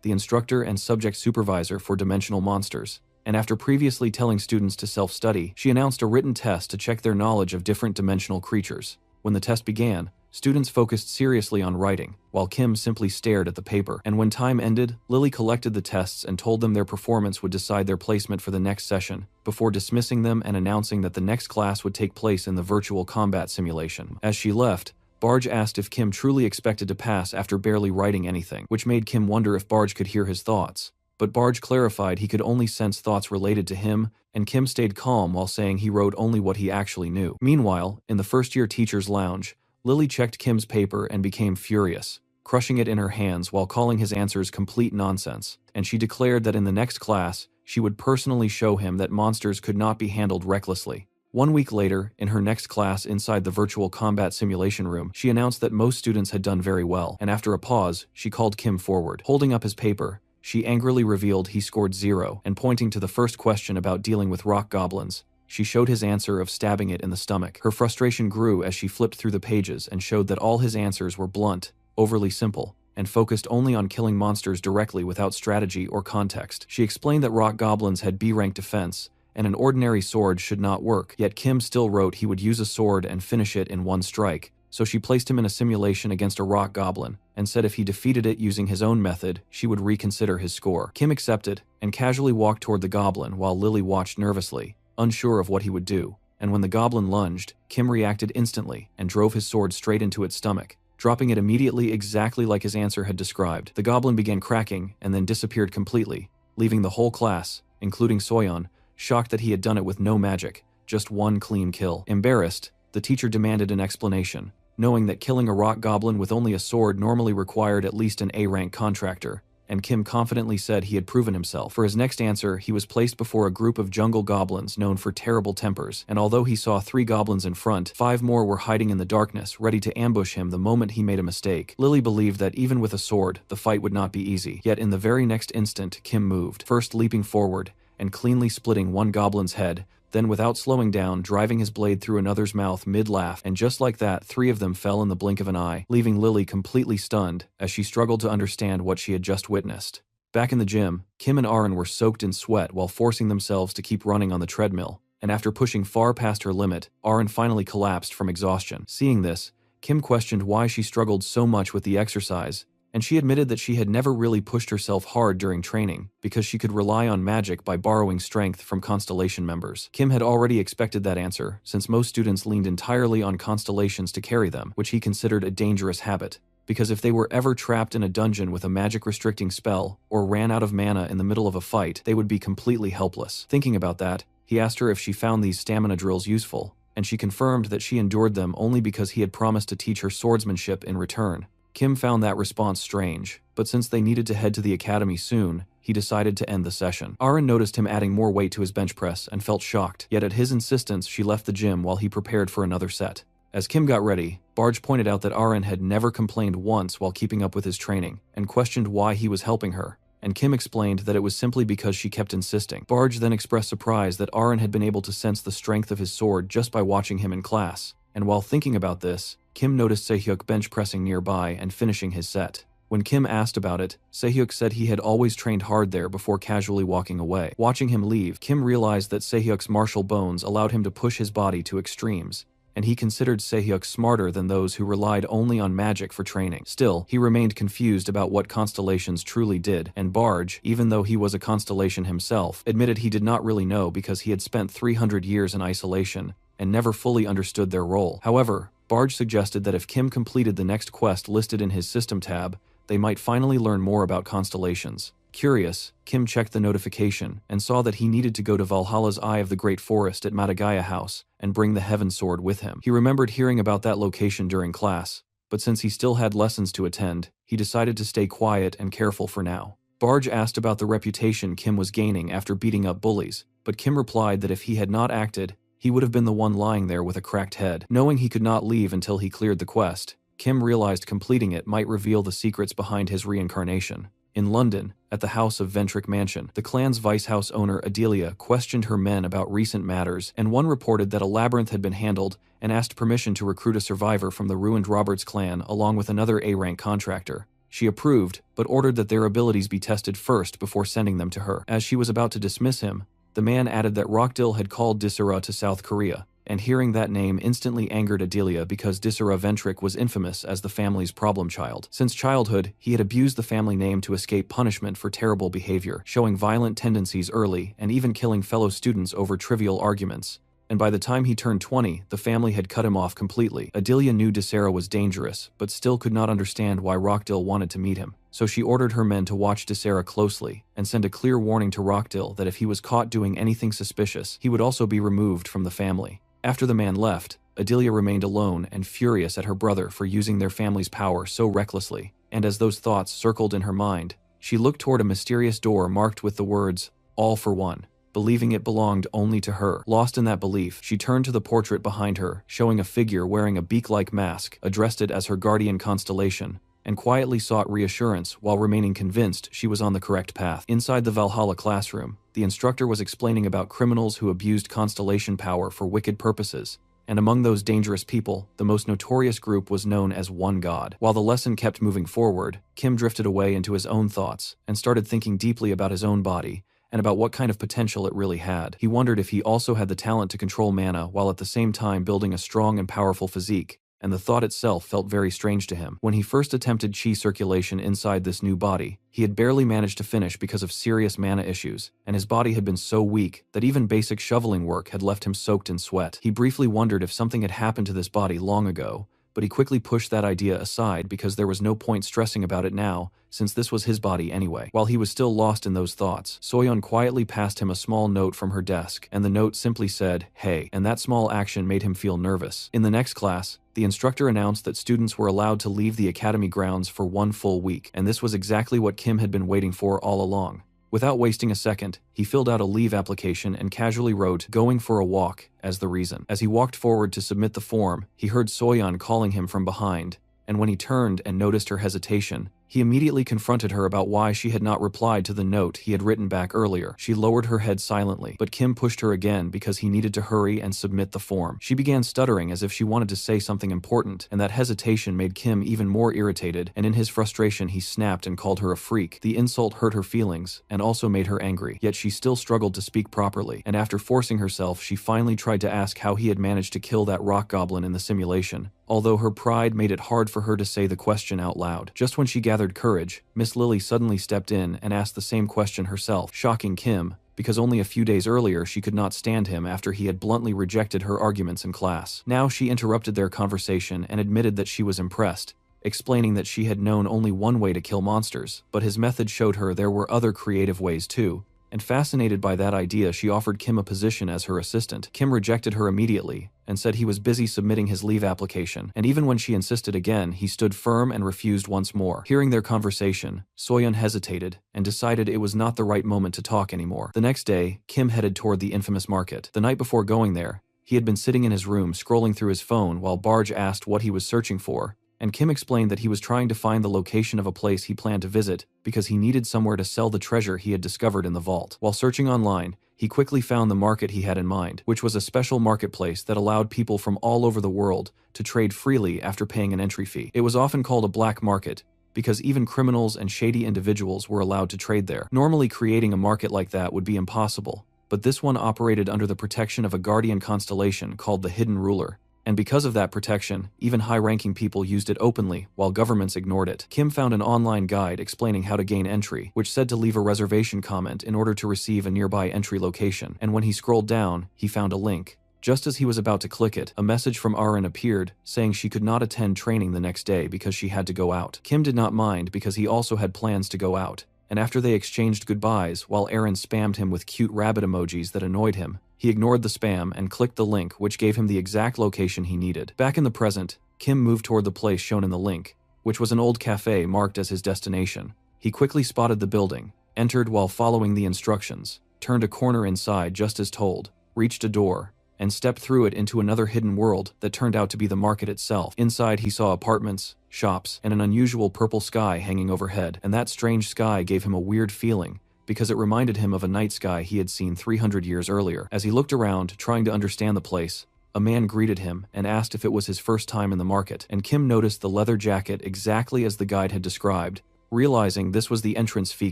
the instructor and subject supervisor for dimensional monsters. And after previously telling students to self-study, she announced a written test to check their knowledge of different dimensional creatures. When the test began, students focused seriously on writing, while Kim simply stared at the paper. And when time ended, Lily collected the tests and told them their performance would decide their placement for the next session, before dismissing them and announcing that the next class would take place in the virtual combat simulation. As she left, Barge asked if Kim truly expected to pass after barely writing anything, which made Kim wonder if Barge could hear his thoughts. But Barge clarified he could only sense thoughts related to him, and Kim stayed calm while saying he wrote only what he actually knew. Meanwhile, in the first-year teacher's lounge, Lily checked Kim's paper and became furious, crushing it in her hands while calling his answers complete nonsense, and she declared that in the next class, she would personally show him that monsters could not be handled recklessly. 1 week later, in her next class inside the virtual combat simulation room, she announced that most students had done very well, and after a pause, she called Kim forward. Holding up his paper, she angrily revealed he scored 0, and pointing to the first question about dealing with rock goblins, she showed his answer of stabbing it in the stomach. Her frustration grew as she flipped through the pages and showed that all his answers were blunt, overly simple, and focused only on killing monsters directly without strategy or context. She explained that rock goblins had B-rank defense, and an ordinary sword should not work, yet Kim still wrote he would use a sword and finish it in one strike. So she placed him in a simulation against a rock goblin, and said if he defeated it using his own method, she would reconsider his score. Kim accepted, and casually walked toward the goblin while Lily watched nervously, unsure of what he would do. And when the goblin lunged, Kim reacted instantly, and drove his sword straight into its stomach, dropping it immediately exactly like his answer had described. The goblin began cracking, and then disappeared completely, leaving the whole class, including Soyeon, shocked that he had done it with no magic, just one clean kill. Embarrassed, the teacher demanded an explanation, knowing that killing a rock goblin with only a sword normally required at least an A-rank contractor, and Kim confidently said he had proven himself. For his next answer, he was placed before a group of jungle goblins known for terrible tempers, and although he saw 3 goblins in front, 5 more were hiding in the darkness, ready to ambush him the moment he made a mistake. Lily believed that even with a sword, the fight would not be easy, yet in the very next instant, Kim moved, first leaping forward, and cleanly splitting one goblin's head, then without slowing down, driving his blade through another's mouth mid-laugh, and just like that, 3 of them fell in the blink of an eye, leaving Lily completely stunned as she struggled to understand what she had just witnessed. Back in the gym, Kim and Aaron were soaked in sweat while forcing themselves to keep running on the treadmill, and after pushing far past her limit, Aaron finally collapsed from exhaustion. Seeing this, Kim questioned why she struggled so much with the exercise, and she admitted that she had never really pushed herself hard during training because she could rely on magic by borrowing strength from Constellation members. Kim had already expected that answer, since most students leaned entirely on constellations to carry them, which he considered a dangerous habit, because if they were ever trapped in a dungeon with a magic-restricting spell, or ran out of mana in the middle of a fight, they would be completely helpless. Thinking about that, he asked her if she found these stamina drills useful, and she confirmed that she endured them only because he had promised to teach her swordsmanship in return. Kim found that response strange, but since they needed to head to the academy soon, he decided to end the session. Aaron noticed him adding more weight to his bench press and felt shocked, yet at his insistence she left the gym while he prepared for another set. As Kim got ready, Barge pointed out that Aaron had never complained once while keeping up with his training, and questioned why he was helping her, and Kim explained that it was simply because she kept insisting. Barge then expressed surprise that Aaron had been able to sense the strength of his sword just by watching him in class, and while thinking about this, Kim noticed Sehyuk bench pressing nearby and finishing his set. When Kim asked about it, Sehyuk said he had always trained hard there before casually walking away. Watching him leave, Kim realized that Sehyuk's martial bones allowed him to push his body to extremes, and he considered Sehyuk smarter than those who relied only on magic for training. Still, he remained confused about what constellations truly did, and Barge, even though he was a constellation himself, admitted he did not really know because he had spent 300 years in isolation and never fully understood their role. However, Barge suggested that if Kim completed the next quest listed in his system tab, they might finally learn more about constellations. Curious, Kim checked the notification and saw that he needed to go to Valhalla's Eye of the Great Forest at Madagaya House and bring the Heaven Sword with him. He remembered hearing about that location during class, but since he still had lessons to attend, he decided to stay quiet and careful for now. Barge asked about the reputation Kim was gaining after beating up bullies, but Kim replied that if he had not acted, he would have been the one lying there with a cracked head. Knowing he could not leave until he cleared the quest, Kim realized completing it might reveal the secrets behind his reincarnation. In London, at the house of Ventric Mansion, the clan's vice house owner Adelia questioned her men about recent matters, and one reported that a labyrinth had been handled and asked permission to recruit a survivor from the ruined Roberts clan along with another A-rank contractor. She approved, but ordered that their abilities be tested first before sending them to her. As she was about to dismiss him, the man added that Rockdill had called Disera to South Korea, and hearing that name instantly angered Adelia because Disera Ventric was infamous as the family's problem child. Since childhood, he had abused the family name to escape punishment for terrible behavior, showing violent tendencies early and even killing fellow students over trivial arguments. And by the time he turned 20, the family had cut him off completely. Adelia knew Disera was dangerous, but still could not understand why Rockdill wanted to meet him. So she ordered her men to watch Disera closely and send a clear warning to Rockdill that if he was caught doing anything suspicious, he would also be removed from the family. After the man left, Adelia remained alone and furious at her brother for using their family's power so recklessly, and as those thoughts circled in her mind, she looked toward a mysterious door marked with the words, "All for One," believing it belonged only to her. Lost in that belief, she turned to the portrait behind her, showing a figure wearing a beak-like mask, addressed it as her guardian constellation, and quietly sought reassurance while remaining convinced she was on the correct path. Inside the Valhalla classroom, the instructor was explaining about criminals who abused constellation power for wicked purposes, and among those dangerous people, the most notorious group was known as One God. While the lesson kept moving forward, Kim drifted away into his own thoughts and started thinking deeply about his own body and about what kind of potential it really had. He wondered if he also had the talent to control mana while at the same time building a strong and powerful physique, and the thought itself felt very strange to him. When he first attempted chi circulation inside this new body, he had barely managed to finish because of serious mana issues, and his body had been so weak that even basic shoveling work had left him soaked in sweat. He briefly wondered if something had happened to this body long ago, but he quickly pushed that idea aside because there was no point stressing about it now, since this was his body anyway. While he was still lost in those thoughts, Soyeon quietly passed him a small note from her desk, and the note simply said, "Hey," and that small action made him feel nervous. In the next class, the instructor announced that students were allowed to leave the academy grounds for 1 full week, and this was exactly what Kim had been waiting for all along. Without wasting a second, he filled out a leave application and casually wrote, "Going for a walk," as the reason. As he walked forward to submit the form, he heard Soyeon calling him from behind, and when he turned and noticed her hesitation, he immediately confronted her about why she had not replied to the note he had written back earlier. She lowered her head silently, but Kim pushed her again because he needed to hurry and submit the form. She began stuttering as if she wanted to say something important, and that hesitation made Kim even more irritated, and in his frustration he snapped and called her a freak. The insult hurt her feelings, and also made her angry, yet she still struggled to speak properly, and after forcing herself she finally tried to ask how he had managed to kill that rock goblin in the simulation, although her pride made it hard for her to say the question out loud. Just when she gathered courage, Miss Lily suddenly stepped in and asked the same question herself, shocking Kim, because only a few days earlier she could not stand him after he had bluntly rejected her arguments in class. Now she interrupted their conversation and admitted that she was impressed, explaining that she had known only one way to kill monsters, but his method showed her there were other creative ways too, and fascinated by that idea she offered Kim a position as her assistant. Kim rejected her immediately, and said he was busy submitting his leave application, and even when she insisted again, he stood firm and refused once more. Hearing their conversation, Soyeon hesitated, and decided it was not the right moment to talk anymore. The next day, Kim headed toward the infamous market. The night before going there, he had been sitting in his room scrolling through his phone while Barge asked what he was searching for, and Kim explained that he was trying to find the location of a place he planned to visit because he needed somewhere to sell the treasure he had discovered in the vault. While searching online, he quickly found the market he had in mind, which was a special marketplace that allowed people from all over the world to trade freely after paying an entry fee. It was often called a black market because even criminals and shady individuals were allowed to trade there. Normally creating a market like that would be impossible, but this one operated under the protection of a guardian constellation called the Hidden Ruler. And because of that protection, even high-ranking people used it openly, while governments ignored it. Kim found an online guide explaining how to gain entry, which said to leave a reservation comment in order to receive a nearby entry location, and when he scrolled down, he found a link. Just as he was about to click it, a message from Aaron appeared, saying she could not attend training the next day because she had to go out. Kim did not mind because he also had plans to go out, and after they exchanged goodbyes while Aaron spammed him with cute rabbit emojis that annoyed him, he ignored the spam and clicked the link which gave him the exact location he needed. Back in the present, Kim moved toward the place shown in the link, which was an old cafe marked as his destination. He quickly spotted the building, entered while following the instructions, turned a corner inside just as told, reached a door, and stepped through it into another hidden world that turned out to be the market itself. Inside he saw apartments, shops, and an unusual purple sky hanging overhead, and that strange sky gave him a weird feeling, because it reminded him of a night sky he had seen 300 years earlier. As he looked around, trying to understand the place, a man greeted him and asked if it was his first time in the market, and Kim noticed the leather jacket exactly as the guide had described, realizing this was the entrance fee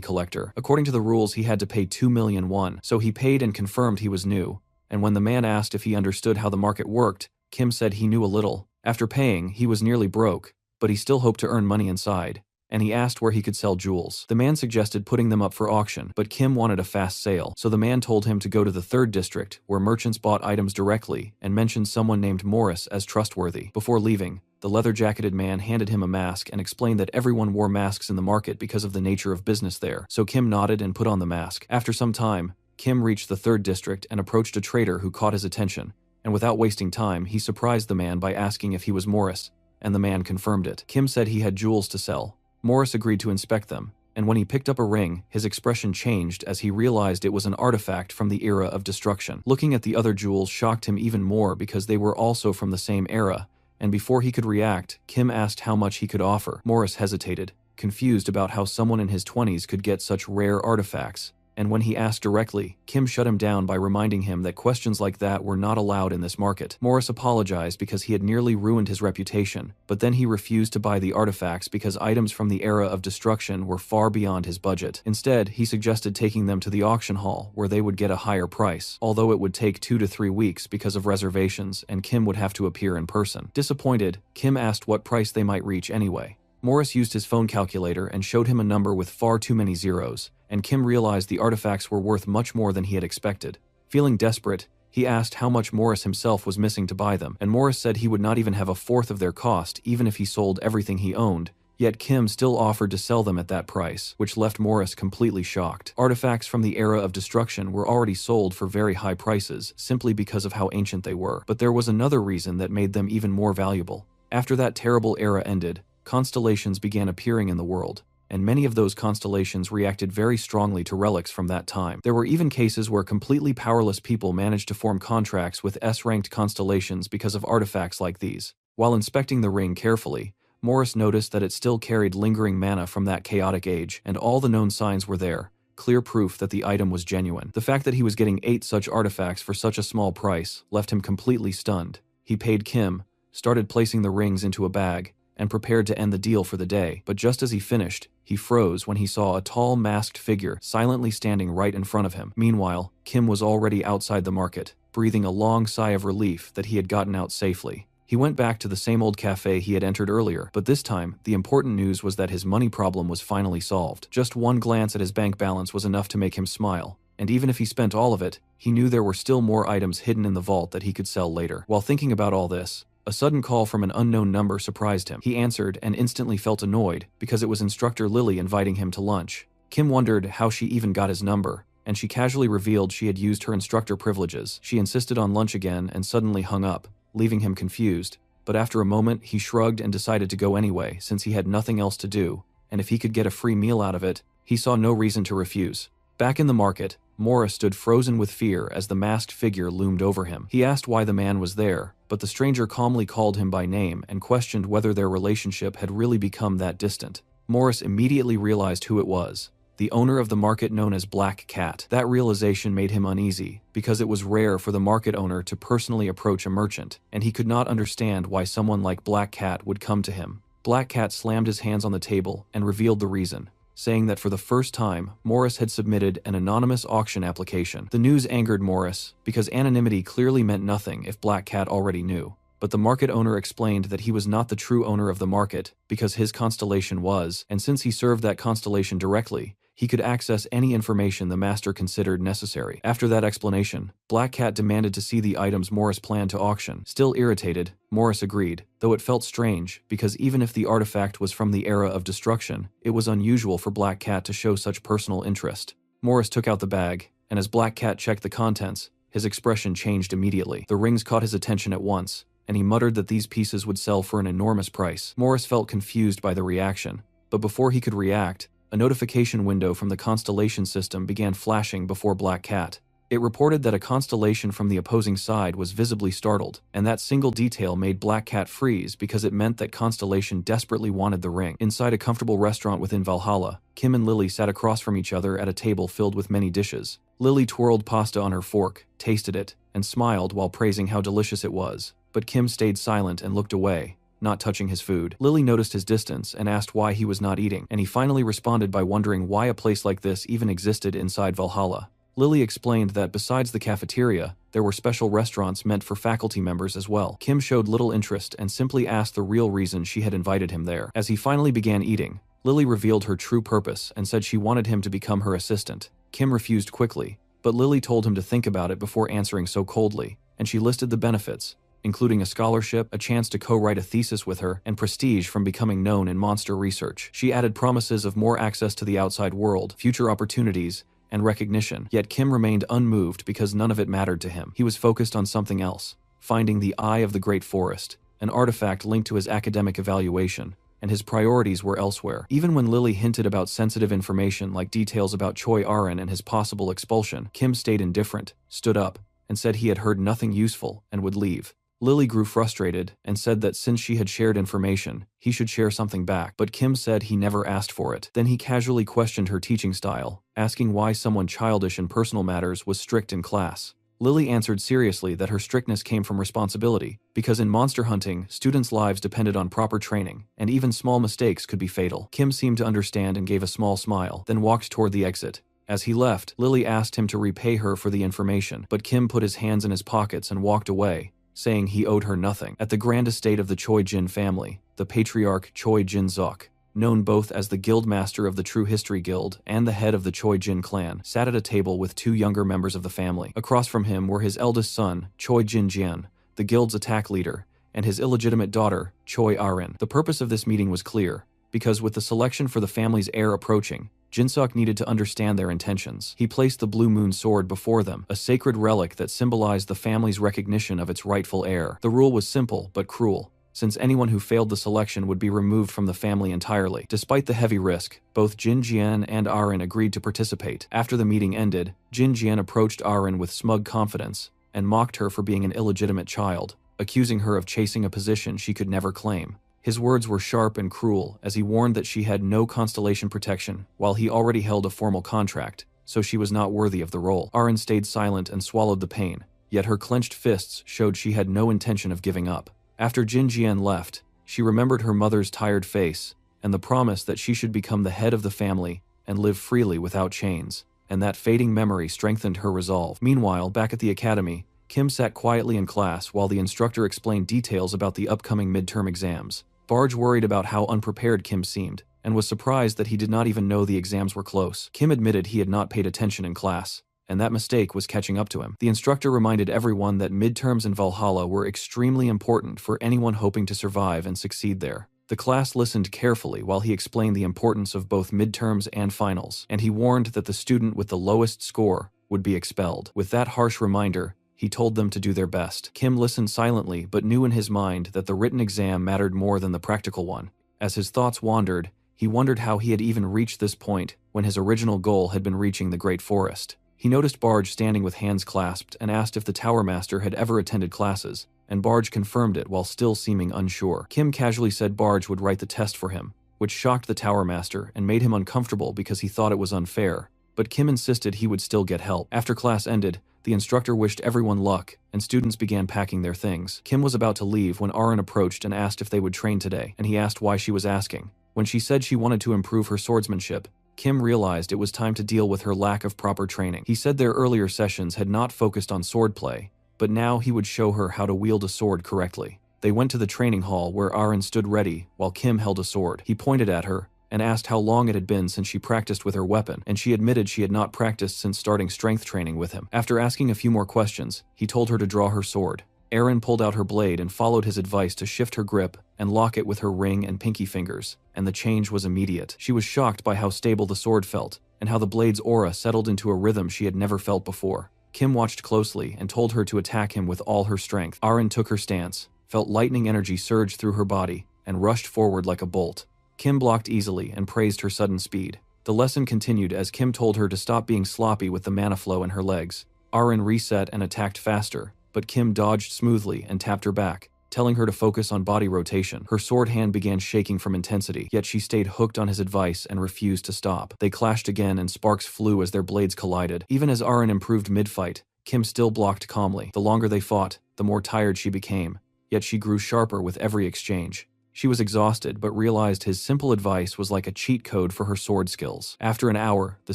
collector. According to the rules, he had to pay 2 million won, so he paid and confirmed he was new. And when the man asked if he understood how the market worked, Kim said he knew a little. After paying, he was nearly broke, but he still hoped to earn money inside, and he asked where he could sell jewels. The man suggested putting them up for auction, but Kim wanted a fast sale, so the man told him to go to the 3rd district, where merchants bought items directly, and mentioned someone named Morris as trustworthy. Before leaving, the leather-jacketed man handed him a mask and explained that everyone wore masks in the market because of the nature of business there, so Kim nodded and put on the mask. After some time, Kim reached the 3rd district and approached a trader who caught his attention, and without wasting time, he surprised the man by asking if he was Morris, and the man confirmed it. Kim said he had jewels to sell. Morris agreed to inspect them, and when he picked up a ring, his expression changed as he realized it was an artifact from the era of destruction. Looking at the other jewels shocked him even more because they were also from the same era, and before he could react, Kim asked how much he could offer. Morris hesitated, confused about how someone in his 20s could get such rare artifacts. And when he asked directly, Kim shut him down by reminding him that questions like that were not allowed in this market. Morris apologized because he had nearly ruined his reputation, but then he refused to buy the artifacts because items from the era of destruction were far beyond his budget. Instead, he suggested taking them to the auction hall, where they would get a higher price, although it would take 2 to 3 weeks because of reservations and Kim would have to appear in person. Disappointed, Kim asked what price they might reach anyway. Morris used his phone calculator and showed him a number with far too many zeros, and Kim realized the artifacts were worth much more than he had expected. Feeling desperate, he asked how much Morris himself was missing to buy them, and Morris said he would not even have a fourth of their cost even if he sold everything he owned, yet Kim still offered to sell them at that price, which left Morris completely shocked. Artifacts from the era of destruction were already sold for very high prices simply because of how ancient they were, but there was another reason that made them even more valuable. After that terrible era ended, constellations began appearing in the world, and many of those constellations reacted very strongly to relics from that time. There were even cases where completely powerless people managed to form contracts with S-ranked constellations because of artifacts like these. While inspecting the ring carefully, Morris noticed that it still carried lingering mana from that chaotic age, and all the known signs were there, clear proof that the item was genuine. The fact that he was getting 8 such artifacts for such a small price left him completely stunned. He paid Kim, started placing the rings into a bag, and prepared to end the deal for the day, but just as he finished, he froze when he saw a tall masked figure silently standing right in front of him. Meanwhile, Kim was already outside the market, breathing a long sigh of relief that he had gotten out safely. He went back to the same old cafe he had entered earlier, but this time, the important news was that his money problem was finally solved. Just one glance at his bank balance was enough to make him smile, and even if he spent all of it, he knew there were still more items hidden in the vault that he could sell later. While thinking about all this, a sudden call from an unknown number surprised him. He answered and instantly felt annoyed because it was Instructor Lily inviting him to lunch. Kim wondered how she even got his number, and she casually revealed she had used her instructor privileges. She insisted on lunch again and suddenly hung up, leaving him confused, but after a moment he shrugged and decided to go anyway since he had nothing else to do, and if he could get a free meal out of it, he saw no reason to refuse. Back in the market, Morris stood frozen with fear as the masked figure loomed over him. He asked why the man was there, but the stranger calmly called him by name and questioned whether their relationship had really become that distant. Morris immediately realized who it was, the owner of the market known as Black Cat. That realization made him uneasy, because it was rare for the market owner to personally approach a merchant, and he could not understand why someone like Black Cat would come to him. Black Cat slammed his hands on the table and revealed the reason, saying that for the first time, Morris had submitted an anonymous auction application. The news angered Morris, because anonymity clearly meant nothing if Black Cat already knew. But the market owner explained that he was not the true owner of the market, because his constellation was, and since he served that constellation directly, he could access any information the master considered necessary. After that explanation, Black Cat demanded to see the items Morris planned to auction. Still irritated, Morris agreed, though it felt strange, because even if the artifact was from the era of destruction, it was unusual for Black Cat to show such personal interest. Morris took out the bag, and as Black Cat checked the contents, his expression changed immediately. The rings caught his attention at once, and he muttered that these pieces would sell for an enormous price. Morris felt confused by the reaction, but before he could react, a notification window from the constellation system began flashing before Black Cat. It reported that a constellation from the opposing side was visibly startled, and that single detail made Black Cat freeze because it meant that Constellation desperately wanted the ring. Inside a comfortable restaurant within Valhalla, Kim and Lily sat across from each other at a table filled with many dishes. Lily twirled pasta on her fork, tasted it, and smiled while praising how delicious it was, but Kim stayed silent and looked away, not touching his food. Lily noticed his distance and asked why he was not eating, and he finally responded by wondering why a place like this even existed inside Valhalla. Lily explained that besides the cafeteria, there were special restaurants meant for faculty members as well. Kim showed little interest and simply asked the real reason she had invited him there. As he finally began eating, Lily revealed her true purpose and said she wanted him to become her assistant. Kim refused quickly, but Lily told him to think about it before answering so coldly, and she listed the benefits, including a scholarship, a chance to co-write a thesis with her, and prestige from becoming known in monster research. She added promises of more access to the outside world, future opportunities, and recognition, yet Kim remained unmoved because none of it mattered to him. He was focused on something else, finding the Eye of the Great Forest, an artifact linked to his academic evaluation, and his priorities were elsewhere. Even when Lily hinted about sensitive information like details about Choi Arin and his possible expulsion, Kim stayed indifferent, stood up, and said he had heard nothing useful and would leave. Lily grew frustrated and said that since she had shared information, he should share something back, but Kim said he never asked for it. Then he casually questioned her teaching style, asking why someone childish in personal matters was strict in class. Lily answered seriously that her strictness came from responsibility, because in monster hunting, students' lives depended on proper training, and even small mistakes could be fatal. Kim seemed to understand and gave a small smile, then walked toward the exit. As he left, Lily asked him to repay her for the information, but Kim put his hands in his pockets and walked away, saying he owed her nothing. At the grand estate of the Choi Jin family, the patriarch Choi Jin Zok, known both as the guildmaster of the True History Guild and the head of the Choi Jin clan, sat at a table with two younger members of the family. Across from him were his eldest son, Choi Jin Jian, the guild's attack leader, and his illegitimate daughter, Choi Arin. The purpose of this meeting was clear, because with the selection for the family's heir approaching, Jinsuk needed to understand their intentions. He placed the Blue Moon Sword before them, a sacred relic that symbolized the family's recognition of its rightful heir. The rule was simple but cruel, since anyone who failed the selection would be removed from the family entirely. Despite the heavy risk, both Jin Jian and Arin agreed to participate. After the meeting ended, Jin Jian approached Arin with smug confidence and mocked her for being an illegitimate child, accusing her of chasing a position she could never claim. His words were sharp and cruel as he warned that she had no constellation protection while he already held a formal contract, so she was not worthy of the role. Arin stayed silent and swallowed the pain, yet her clenched fists showed she had no intention of giving up. After Jin Jian left, she remembered her mother's tired face and the promise that she should become the head of the family and live freely without chains, and that fading memory strengthened her resolve. Meanwhile, back at the academy, Kim sat quietly in class while the instructor explained details about the upcoming midterm exams. Barge worried about how unprepared Kim seemed, and was surprised that he did not even know the exams were close. Kim admitted he had not paid attention in class, and that mistake was catching up to him. The instructor reminded everyone that midterms in Valhalla were extremely important for anyone hoping to survive and succeed there. The class listened carefully while he explained the importance of both midterms and finals, and he warned that the student with the lowest score would be expelled. With that harsh reminder, he told them to do their best. Kim listened silently but knew in his mind that the written exam mattered more than the practical one. As his thoughts wandered, he wondered how he had even reached this point when his original goal had been reaching the Great Forest. He noticed Barge standing with hands clasped and asked if the Tower Master had ever attended classes, and Barge confirmed it while still seeming unsure. Kim casually said Barge would write the test for him, which shocked the Tower Master and made him uncomfortable because he thought it was unfair, but Kim insisted he would still get help. After class ended, the instructor wished everyone luck, and students began packing their things. Kim was about to leave when Arin approached and asked if they would train today, and he asked why she was asking. When she said she wanted to improve her swordsmanship, Kim realized it was time to deal with her lack of proper training. He said their earlier sessions had not focused on swordplay, but now he would show her how to wield a sword correctly. They went to the training hall where Arin stood ready while Kim held a sword. He pointed at her and asked how long it had been since she practiced with her weapon, and she admitted she had not practiced since starting strength training with him. After asking a few more questions, he told her to draw her sword. Arin pulled out her blade and followed his advice to shift her grip and lock it with her ring and pinky fingers, and the change was immediate. She was shocked by how stable the sword felt, and how the blade's aura settled into a rhythm she had never felt before. Kim watched closely and told her to attack him with all her strength. Arin took her stance, felt lightning energy surge through her body, and rushed forward like a bolt. Kim blocked easily and praised her sudden speed. The lesson continued as Kim told her to stop being sloppy with the mana flow in her legs. Arin reset and attacked faster, but Kim dodged smoothly and tapped her back, telling her to focus on body rotation. Her sword hand began shaking from intensity, yet she stayed hooked on his advice and refused to stop. They clashed again and sparks flew as their blades collided. Even as Arin improved mid-fight, Kim still blocked calmly. The longer they fought, the more tired she became, yet she grew sharper with every exchange. She was exhausted but realized his simple advice was like a cheat code for her sword skills. After an hour, the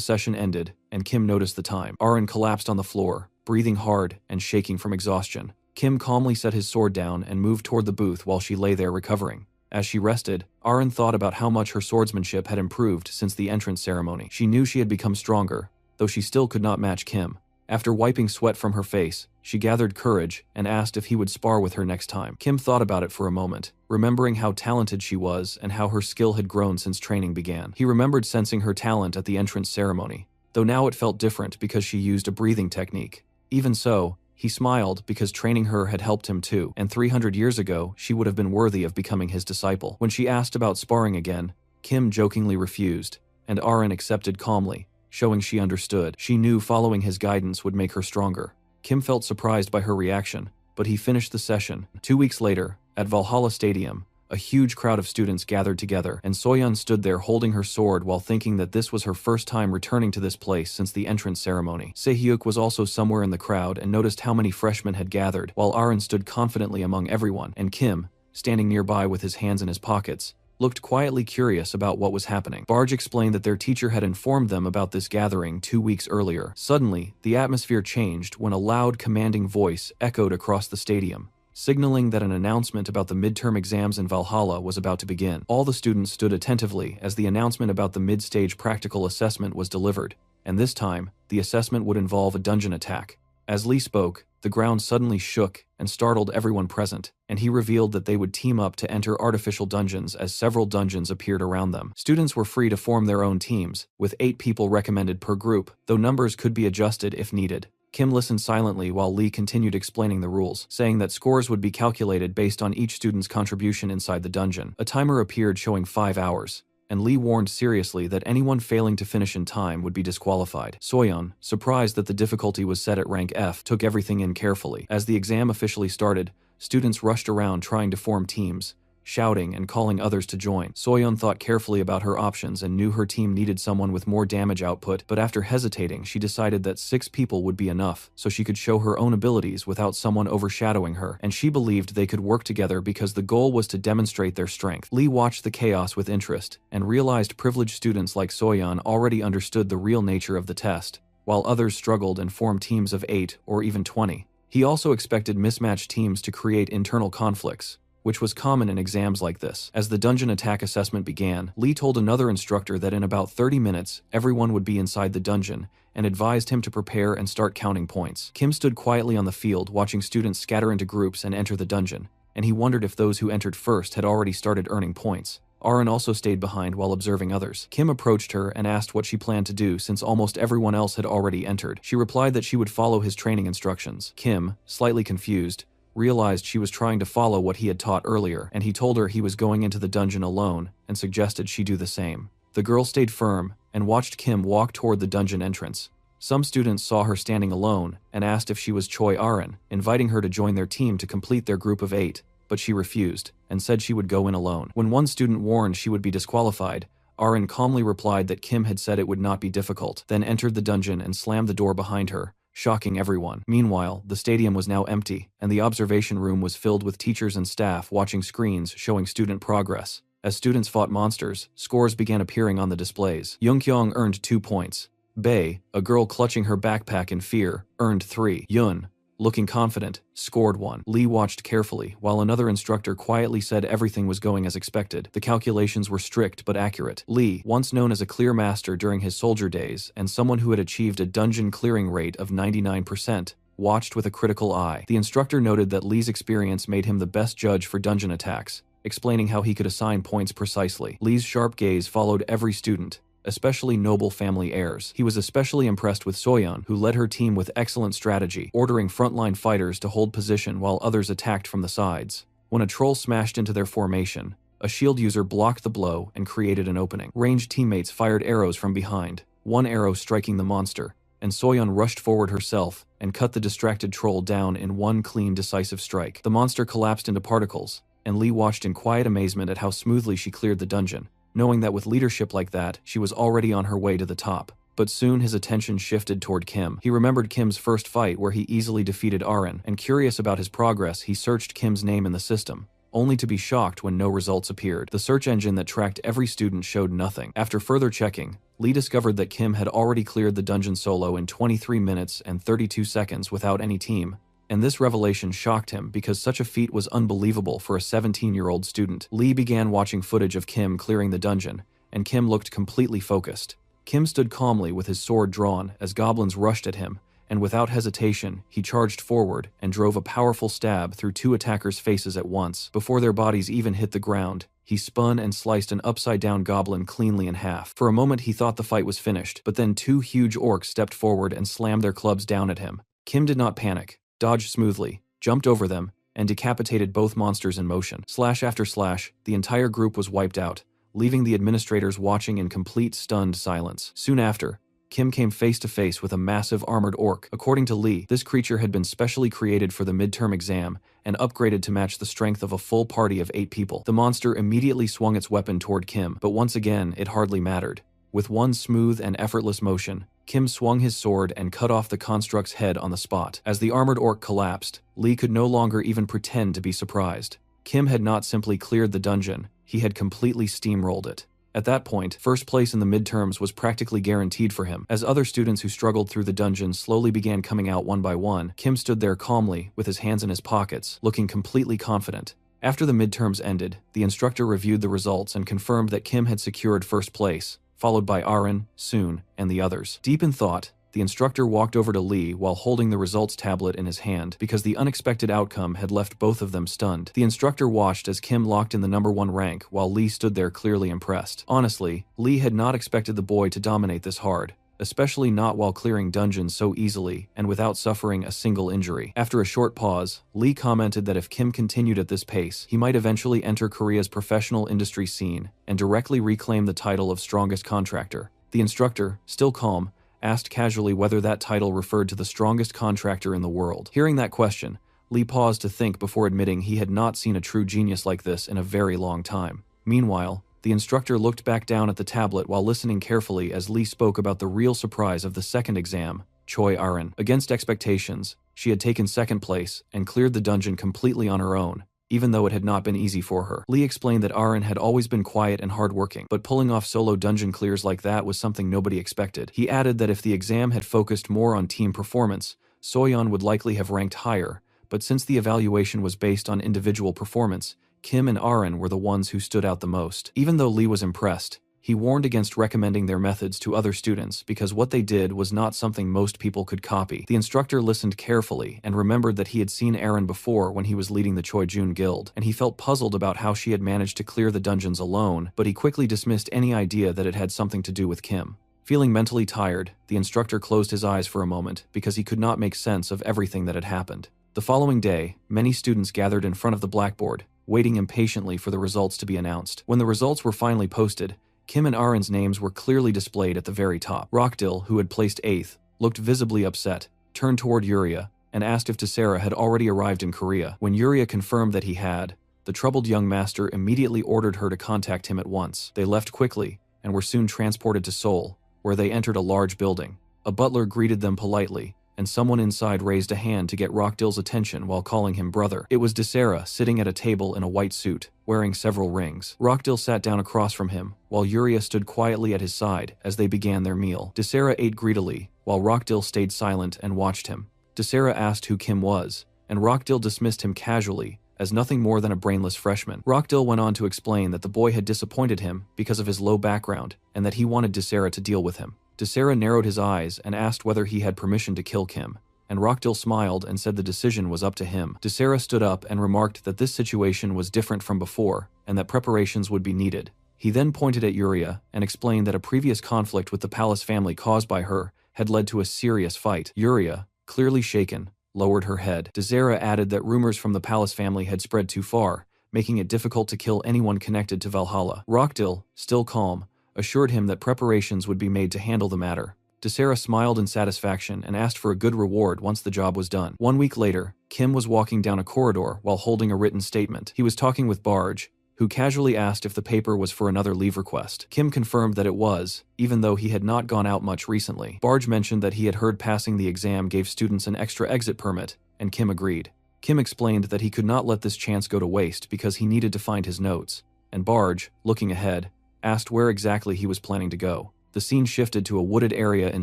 session ended, and Kim noticed the time. Arin collapsed on the floor, breathing hard and shaking from exhaustion. Kim calmly set his sword down and moved toward the booth while she lay there recovering. As she rested, Arin thought about how much her swordsmanship had improved since the entrance ceremony. She knew she had become stronger, though she still could not match Kim. After wiping sweat from her face, she gathered courage and asked if he would spar with her next time. Kim thought about it for a moment, remembering how talented she was and how her skill had grown since training began. He remembered sensing her talent at the entrance ceremony, though now it felt different because she used a breathing technique. Even so, he smiled because training her had helped him too, and 300 years ago, she would have been worthy of becoming his disciple. When she asked about sparring again, Kim jokingly refused, and Arin accepted calmly, showing she understood. She knew following his guidance would make her stronger. Kim felt surprised by her reaction, but he finished the session. 2 weeks later, at Valhalla Stadium, a huge crowd of students gathered together, and Soyeon stood there holding her sword while thinking that this was her first time returning to this place since the entrance ceremony. Sehiyuk was also somewhere in the crowd and noticed how many freshmen had gathered, while Arin stood confidently among everyone, and Kim, standing nearby with his hands in his pockets, looked quietly curious about what was happening. Barge explained that their teacher had informed them about this gathering 2 weeks earlier. Suddenly, the atmosphere changed when a loud, commanding voice echoed across the stadium, signaling that an announcement about the midterm exams in Valhalla was about to begin. All the students stood attentively as the announcement about the mid-stage practical assessment was delivered, and this time, the assessment would involve a dungeon attack. As Lee spoke, the ground suddenly shook and startled everyone present, and he revealed that they would team up to enter artificial dungeons as several dungeons appeared around them. Students were free to form their own teams, with 8 people recommended per group, though numbers could be adjusted if needed. Kim listened silently while Lee continued explaining the rules, saying that scores would be calculated based on each student's contribution inside the dungeon. A timer appeared showing 5 hours, and Lee warned seriously that anyone failing to finish in time would be disqualified. Soyeon, surprised that the difficulty was set at rank F, took everything in carefully. As the exam officially started, students rushed around trying to form teams, shouting and calling others to join. Soyeon thought carefully about her options and knew her team needed someone with more damage output, but after hesitating, she decided that 6 people would be enough, so she could show her own abilities without someone overshadowing her, and she believed they could work together because the goal was to demonstrate their strength. Lee watched the chaos with interest, and realized privileged students like Soyeon already understood the real nature of the test, while others struggled and formed teams of 8 or even 20. He also expected mismatched teams to create internal conflicts, which was common in exams like this. As the dungeon attack assessment began, Lee told another instructor that in about 30 minutes, everyone would be inside the dungeon, and advised him to prepare and start counting points. Kim stood quietly on the field watching students scatter into groups and enter the dungeon, and he wondered if those who entered first had already started earning points. Arin also stayed behind while observing others. Kim approached her and asked what she planned to do since almost everyone else had already entered. She replied that she would follow his training instructions. Kim, slightly confused, realized she was trying to follow what he had taught earlier, and he told her he was going into the dungeon alone and suggested she do the same. The girl stayed firm and watched Kim walk toward the dungeon entrance. Some students saw her standing alone and asked if she was Choi Arin, inviting her to join their team to complete their group of 8, but she refused and said she would go in alone. When one student warned she would be disqualified, Arin calmly replied that Kim had said it would not be difficult, then entered the dungeon and slammed the door behind her, shocking everyone. Meanwhile, the stadium was now empty, and the observation room was filled with teachers and staff watching screens showing student progress. As students fought monsters, scores began appearing on the displays. Youngkyung earned 2 points. Bae, a girl clutching her backpack in fear, earned 3. Yun, looking confident, scored 1. Lee watched carefully, while another instructor quietly said everything was going as expected. The calculations were strict but accurate. Lee, once known as a clear master during his soldier days and someone who had achieved a dungeon clearing rate of 99%, watched with a critical eye. The instructor noted that Lee's experience made him the best judge for dungeon attacks, explaining how he could assign points precisely. Lee's sharp gaze followed every student, especially noble family heirs. He was especially impressed with Soyeon, who led her team with excellent strategy, ordering frontline fighters to hold position while others attacked from the sides. When a troll smashed into their formation, a shield user blocked the blow and created an opening. Ranged teammates fired arrows from behind, one arrow striking the monster, and Soyeon rushed forward herself and cut the distracted troll down in one clean, decisive strike. The monster collapsed into particles, and Lee watched in quiet amazement at how smoothly she cleared the dungeon, knowing that with leadership like that, she was already on her way to the top. But soon his attention shifted toward Kim. He remembered Kim's first fight where he easily defeated Aren, and curious about his progress, he searched Kim's name in the system, only to be shocked when no results appeared. The search engine that tracked every student showed nothing. After further checking, Lee discovered that Kim had already cleared the dungeon solo in 23 minutes and 32 seconds without any team, and this revelation shocked him because such a feat was unbelievable for a 17-year-old student. Lee began watching footage of Kim clearing the dungeon, and Kim looked completely focused. Kim stood calmly with his sword drawn as goblins rushed at him, and without hesitation, he charged forward and drove a powerful stab through two attackers' faces at once. Before their bodies even hit the ground, he spun and sliced an upside-down goblin cleanly in half. For a moment he thought the fight was finished, but then two huge orcs stepped forward and slammed their clubs down at him. Kim did not panic, dodged smoothly, jumped over them, and decapitated both monsters in motion. Slash after slash, the entire group was wiped out, leaving the administrators watching in complete stunned silence. Soon after, Kim came face to face with a massive armored orc. According to Lee, this creature had been specially created for the midterm exam and upgraded to match the strength of a full party of 8 people. The monster immediately swung its weapon toward Kim, but once again, it hardly mattered. With one smooth and effortless motion, Kim swung his sword and cut off the construct's head on the spot. As the armored orc collapsed, Lee could no longer even pretend to be surprised. Kim had not simply cleared the dungeon, he had completely steamrolled it. At that point, first place in the midterms was practically guaranteed for him. As other students who struggled through the dungeon slowly began coming out one by one, Kim stood there calmly, with his hands in his pockets, looking completely confident. After the midterms ended, the instructor reviewed the results and confirmed that Kim had secured first place, followed by Aren, Soon, and the others. Deep in thought, the instructor walked over to Lee while holding the results tablet in his hand because the unexpected outcome had left both of them stunned. The instructor watched as Kim locked in the #1 rank while Lee stood there clearly impressed. Honestly, Lee had not expected the boy to dominate this hard, especially not while clearing dungeons so easily and without suffering a single injury. After a short pause, Lee commented that if Kim continued at this pace, he might eventually enter Korea's professional industry scene and directly reclaim the title of strongest contractor. The instructor, still calm, asked casually whether that title referred to the strongest contractor in the world. Hearing that question, Lee paused to think before admitting he had not seen a true genius like this in a very long time. Meanwhile, the instructor looked back down at the tablet while listening carefully as Lee spoke about the real surprise of the second exam, Choi Aren. Against expectations, she had taken second place and cleared the dungeon completely on her own, even though it had not been easy for her. Lee explained that Aren had always been quiet and hardworking, but pulling off solo dungeon clears like that was something nobody expected. He added that if the exam had focused more on team performance, Soyeon would likely have ranked higher, but since the evaluation was based on individual performance, Kim and Aren were the ones who stood out the most. Even though Lee was impressed, he warned against recommending their methods to other students because what they did was not something most people could copy. The instructor listened carefully and remembered that he had seen Aren before when he was leading the Choijun Guild, and he felt puzzled about how she had managed to clear the dungeons alone, but he quickly dismissed any idea that it had something to do with Kim. Feeling mentally tired, the instructor closed his eyes for a moment because he could not make sense of everything that had happened. The following day, many students gathered in front of the blackboard, waiting impatiently for the results to be announced. When the results were finally posted, Kim and Aren's names were clearly displayed at the very top. Rockdill, who had placed 8th, looked visibly upset, turned toward Yuria, and asked if Tessera had already arrived in Korea. When Yuria confirmed that he had, the troubled young master immediately ordered her to contact him at once. They left quickly, and were soon transported to Seoul, where they entered a large building. A butler greeted them politely, and someone inside raised a hand to get Rockdill's attention while calling him brother. It was Tessera sitting at a table in a white suit, wearing several rings. Rockdill sat down across from him, while Yuria stood quietly at his side as they began their meal. Tessera ate greedily, while Rockdill stayed silent and watched him. Tessera asked who Kim was, and Rockdill dismissed him casually, as nothing more than a brainless freshman. Rockdill went on to explain that the boy had disappointed him because of his low background, and that he wanted Tessera to deal with him. Tessera narrowed his eyes and asked whether he had permission to kill Kim, and Rockdill smiled and said the decision was up to him. Tessera stood up and remarked that this situation was different from before, and that preparations would be needed. He then pointed at Yuria and explained that a previous conflict with the palace family caused by her had led to a serious fight. Yuria, clearly shaken, lowered her head. Desera added that rumors from the palace family had spread too far, making it difficult to kill anyone connected to Valhalla. Rockdill, still calm, assured him that preparations would be made to handle the matter. Desera smiled in satisfaction and asked for a good reward once the job was done. 1 week later, Kim was walking down a corridor while holding a written statement. He was talking with Barge, who casually asked if the paper was for another leave request. Kim confirmed that it was, even though he had not gone out much recently. Barge mentioned that he had heard passing the exam gave students an extra exit permit, and Kim agreed. Kim explained that he could not let this chance go to waste because he needed to find his notes, and Barge, looking ahead, asked where exactly he was planning to go. The scene shifted to a wooded area in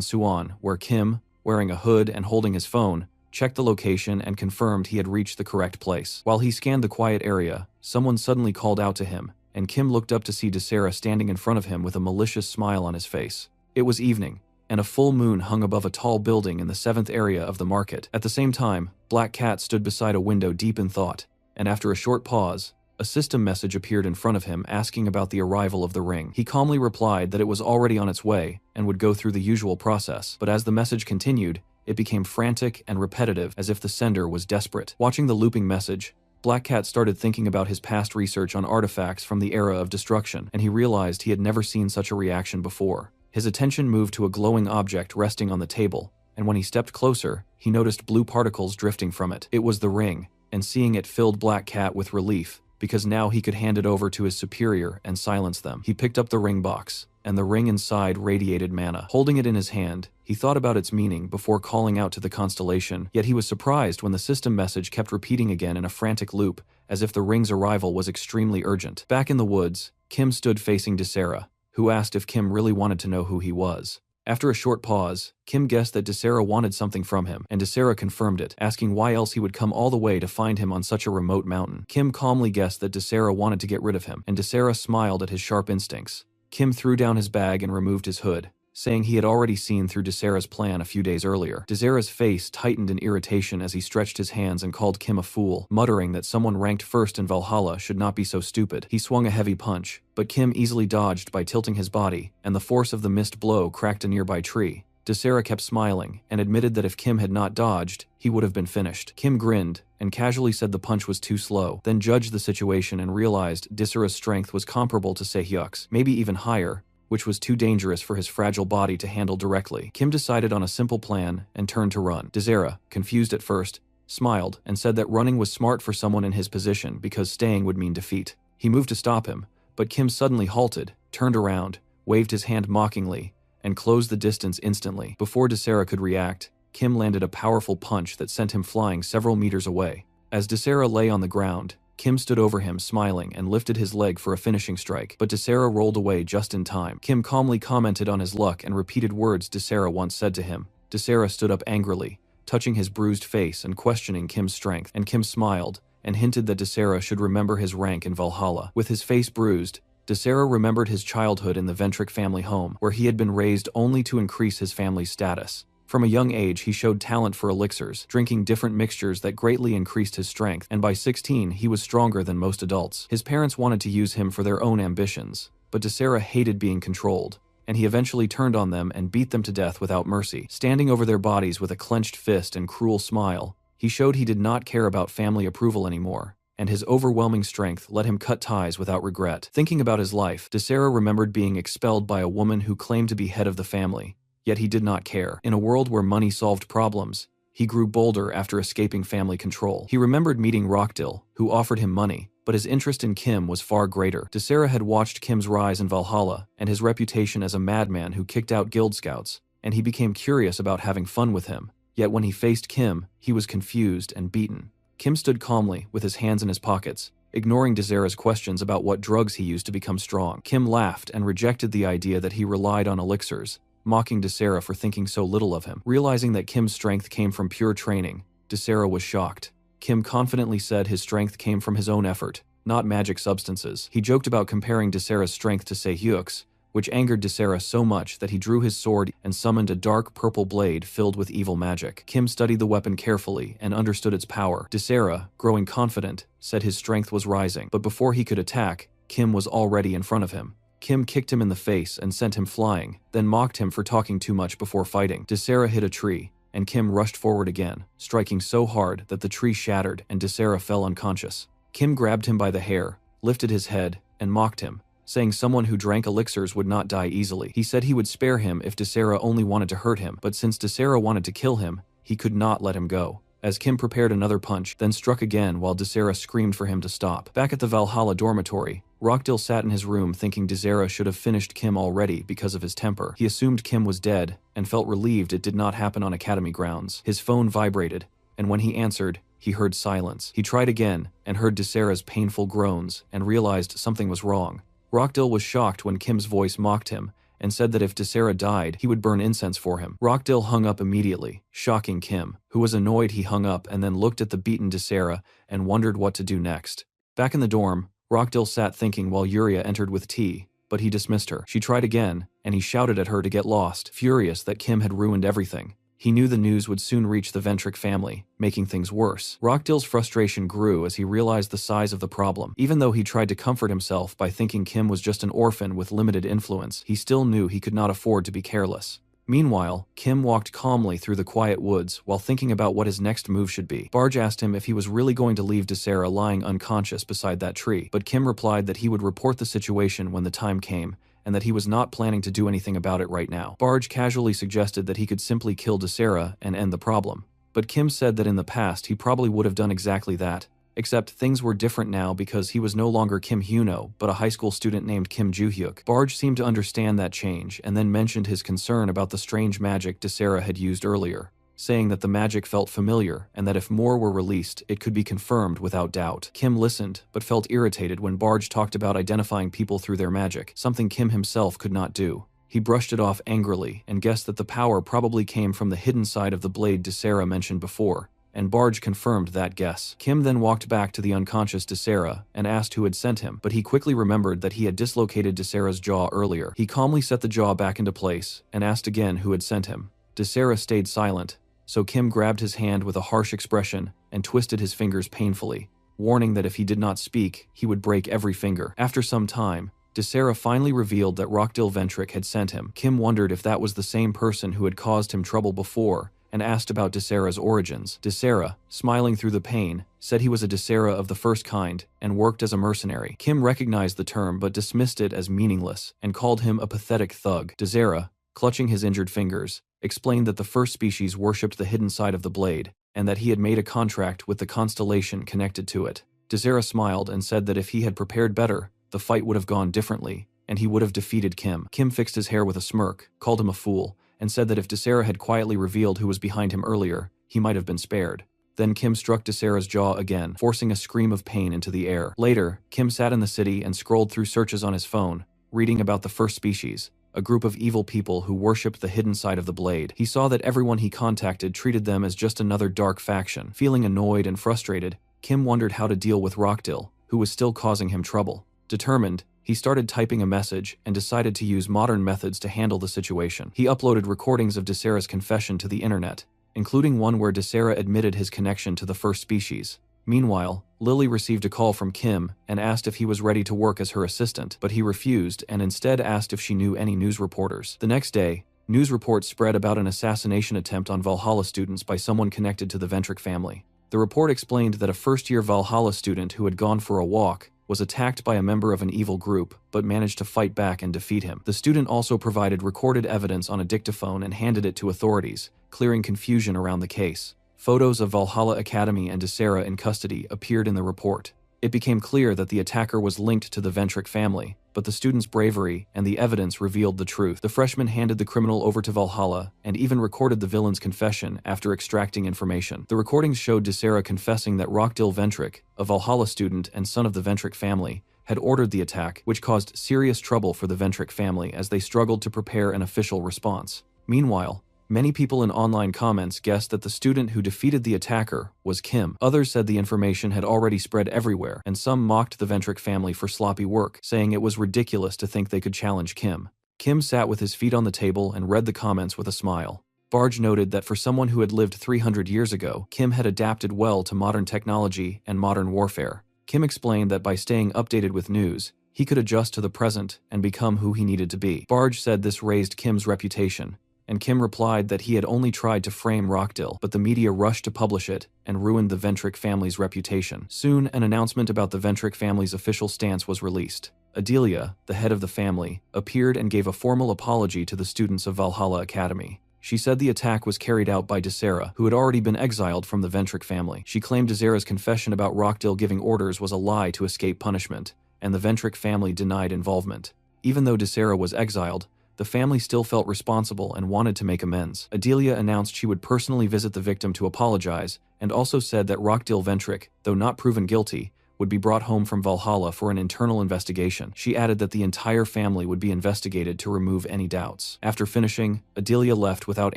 Suwon, where Kim, wearing a hood and holding his phone, checked the location and confirmed he had reached the correct place. While he scanned the quiet area, someone suddenly called out to him, and Kim looked up to see Desera standing in front of him with a malicious smile on his face. It was evening, and a full moon hung above a tall building in the 7th area of the market. At the same time, Black Cat stood beside a window deep in thought, and after a short pause, a system message appeared in front of him asking about the arrival of the ring. He calmly replied that it was already on its way and would go through the usual process, but as the message continued, it became frantic and repetitive as if the sender was desperate. Watching the looping message, Black Cat started thinking about his past research on artifacts from the era of destruction, and he realized he had never seen such a reaction before. His attention moved to a glowing object resting on the table, and when he stepped closer, he noticed blue particles drifting from it. It was the ring, and seeing it filled Black Cat with relief, because now he could hand it over to his superior and silence them. He picked up the ring box, and the ring inside radiated mana. Holding it in his hand, he thought about its meaning before calling out to the constellation, yet he was surprised when the system message kept repeating again in a frantic loop, as if the ring's arrival was extremely urgent. Back in the woods, Kim stood facing Desera, who asked if Kim really wanted to know who he was. After a short pause, Kim guessed that Desera wanted something from him, and Desera confirmed it, asking why else he would come all the way to find him on such a remote mountain. Kim calmly guessed that Desera wanted to get rid of him, and Desera smiled at his sharp instincts. Kim threw down his bag and removed his hood, saying he had already seen through Desera's plan a few days earlier. Desera's face tightened in irritation as he stretched his hands and called Kim a fool, muttering that someone ranked first in Valhalla should not be so stupid. He swung a heavy punch, but Kim easily dodged by tilting his body, and the force of the missed blow cracked a nearby tree. Desera kept smiling, and admitted that if Kim had not dodged, he would have been finished. Kim grinned, and casually said the punch was too slow, then judged the situation and realized Desera's strength was comparable to Sehyuk's, maybe even higher, which was too dangerous for his fragile body to handle directly. Kim decided on a simple plan and turned to run. Desera, confused at first, smiled and said that running was smart for someone in his position because staying would mean defeat. He moved to stop him, but Kim suddenly halted, turned around, waved his hand mockingly, and closed the distance instantly. Before Desera could react, Kim landed a powerful punch that sent him flying several meters away. As Desera lay on the ground, Kim stood over him smiling and lifted his leg for a finishing strike, but Desera rolled away just in time. Kim calmly commented on his luck and repeated words Desera once said to him. Desera stood up angrily, touching his bruised face and questioning Kim's strength, and Kim smiled and hinted that Desera should remember his rank in Valhalla. With his face bruised, Desera remembered his childhood in the Ventric family home, where he had been raised only to increase his family's status. From a young age, he showed talent for elixirs, drinking different mixtures that greatly increased his strength, and by 16, he was stronger than most adults. His parents wanted to use him for their own ambitions, but Desera hated being controlled, and he eventually turned on them and beat them to death without mercy. Standing over their bodies with a clenched fist and cruel smile, he showed he did not care about family approval anymore, and his overwhelming strength let him cut ties without regret. Thinking about his life, Desera remembered being expelled by a woman who claimed to be head of the family, yet he did not care. In a world where money solved problems, he grew bolder after escaping family control. He remembered meeting Rockdill, who offered him money, but his interest in Kim was far greater. Desera had watched Kim's rise in Valhalla and his reputation as a madman who kicked out guild scouts, and he became curious about having fun with him. Yet when he faced Kim, he was confused and beaten. Kim stood calmly, with his hands in his pockets, ignoring Desera's questions about what drugs he used to become strong. Kim laughed and rejected the idea that he relied on elixirs, mocking Desera for thinking so little of him. Realizing that Kim's strength came from pure training, Desera was shocked. Kim confidently said his strength came from his own effort, not magic substances. He joked about comparing Desera's strength to Sehyuk's, which angered Desera so much that he drew his sword and summoned a dark purple blade filled with evil magic. Kim studied the weapon carefully and understood its power. Desera, growing confident, said his strength was rising, but before he could attack, Kim was already in front of him. Kim kicked him in the face and sent him flying, then mocked him for talking too much before fighting. Desera hit a tree, and Kim rushed forward again, striking so hard that the tree shattered and Desera fell unconscious. Kim grabbed him by the hair, lifted his head, and mocked him, saying someone who drank elixirs would not die easily. He said he would spare him if Desera only wanted to hurt him, but since Desera wanted to kill him, he could not let him go. As Kim prepared another punch, then struck again while Desera screamed for him to stop. Back at the Valhalla dormitory, Rockdill sat in his room thinking Desera should have finished Kim already because of his temper. He assumed Kim was dead, and felt relieved it did not happen on academy grounds. His phone vibrated, and when he answered, he heard silence. He tried again, and heard Desera's painful groans, and realized something was wrong. Rockdill was shocked when Kim's voice mocked him, and said that if Desera died, he would burn incense for him. Rockdill hung up immediately, shocking Kim, who was annoyed. He hung up and then looked at the beaten Desera and wondered what to do next. Back in the dorm, Rockdill sat thinking while Yuria entered with tea, but he dismissed her. She tried again, and he shouted at her to get lost, furious that Kim had ruined everything. He knew the news would soon reach the Ventric family, making things worse. Rockdill's frustration grew as he realized the size of the problem. Even though he tried to comfort himself by thinking Kim was just an orphan with limited influence, he still knew he could not afford to be careless. Meanwhile, Kim walked calmly through the quiet woods while thinking about what his next move should be. Barge asked him if he was really going to leave Desera lying unconscious beside that tree, but Kim replied that he would report the situation when the time came, and that he was not planning to do anything about it right now. Barge casually suggested that he could simply kill Desera and end the problem, but Kim said that in the past he probably would have done exactly that, except things were different now because he was no longer Kim Hyuno, but a high school student named Kim Juhyuk. Barge seemed to understand that change and then mentioned his concern about the strange magic Desera had used earlier, saying that the magic felt familiar and that if more were released, it could be confirmed without doubt. Kim listened, but felt irritated when Barge talked about identifying people through their magic, something Kim himself could not do. He brushed it off angrily and guessed that the power probably came from the hidden side of the blade Desera mentioned before, and Barge confirmed that guess. Kim then walked back to the unconscious Desera and asked who had sent him, but he quickly remembered that he had dislocated Desera's jaw earlier. He calmly set the jaw back into place and asked again who had sent him. Desera stayed silent, so Kim grabbed his hand with a harsh expression and twisted his fingers painfully, warning that if he did not speak, he would break every finger. After some time, Desera finally revealed that Rockdill Ventric had sent him. Kim wondered if that was the same person who had caused him trouble before, and asked about Desera's origins. Desera, smiling through the pain, said he was a Desera of the first kind and worked as a mercenary. Kim recognized the term but dismissed it as meaningless and called him a pathetic thug. Desera, clutching his injured fingers, explained that the first species worshipped the hidden side of the blade, and that he had made a contract with the constellation connected to it. Desera smiled and said that if he had prepared better, the fight would have gone differently, and he would have defeated Kim. Kim fixed his hair with a smirk, called him a fool, and said that if Desera had quietly revealed who was behind him earlier, he might have been spared. Then Kim struck Desera's jaw again, forcing a scream of pain into the air. Later, Kim sat in the city and scrolled through searches on his phone, reading about the first species, a group of evil people who worshipped the hidden side of the blade. He saw that everyone he contacted treated them as just another dark faction. Feeling annoyed and frustrated, Kim wondered how to deal with Rockdill, who was still causing him trouble. Determined, he started typing a message and decided to use modern methods to handle the situation. He uploaded recordings of Desera's confession to the internet, including one where Desera admitted his connection to the first species. Meanwhile, Lily received a call from Kim and asked if he was ready to work as her assistant, but he refused and instead asked if she knew any news reporters. The next day, news reports spread about an assassination attempt on Valhalla students by someone connected to the Ventric family. The report explained that a first-year Valhalla student who had gone for a walk was attacked by a member of an evil group, but managed to fight back and defeat him. The student also provided recorded evidence on a dictaphone and handed it to authorities, clearing confusion around the case. Photos of Valhalla Academy and Desera in custody appeared in the report. It became clear that the attacker was linked to the Ventric family, but the student's bravery and the evidence revealed the truth. The freshman handed the criminal over to Valhalla and even recorded the villain's confession after extracting information. The recordings showed Desera confessing that Rockdill Ventric, a Valhalla student and son of the Ventric family, had ordered the attack, which caused serious trouble for the Ventric family as they struggled to prepare an official response. Meanwhile, many people in online comments guessed that the student who defeated the attacker was Kim. Others said the information had already spread everywhere, and some mocked the Ventric family for sloppy work, saying it was ridiculous to think they could challenge Kim. Kim sat with his feet on the table and read the comments with a smile. Barge noted that for someone who had lived 300 years ago, Kim had adapted well to modern technology and modern warfare. Kim explained that by staying updated with news, he could adjust to the present and become who he needed to be. Barge said this raised Kim's reputation, and Kim replied that he had only tried to frame Rockdill, but the media rushed to publish it and ruined the Ventrick family's reputation. Soon, an announcement about the Ventrick family's official stance was released. Adelia, the head of the family, appeared and gave a formal apology to the students of Valhalla Academy. She said the attack was carried out by Desera, who had already been exiled from the Ventrick family. She claimed Desera's confession about Rockdill giving orders was a lie to escape punishment, and the Ventrick family denied involvement. Even though Desera was exiled, the family still felt responsible and wanted to make amends. Adelia announced she would personally visit the victim to apologize, and also said that Rockdill Ventrick, though not proven guilty, would be brought home from Valhalla for an internal investigation. She added that the entire family would be investigated to remove any doubts. After finishing, Adelia left without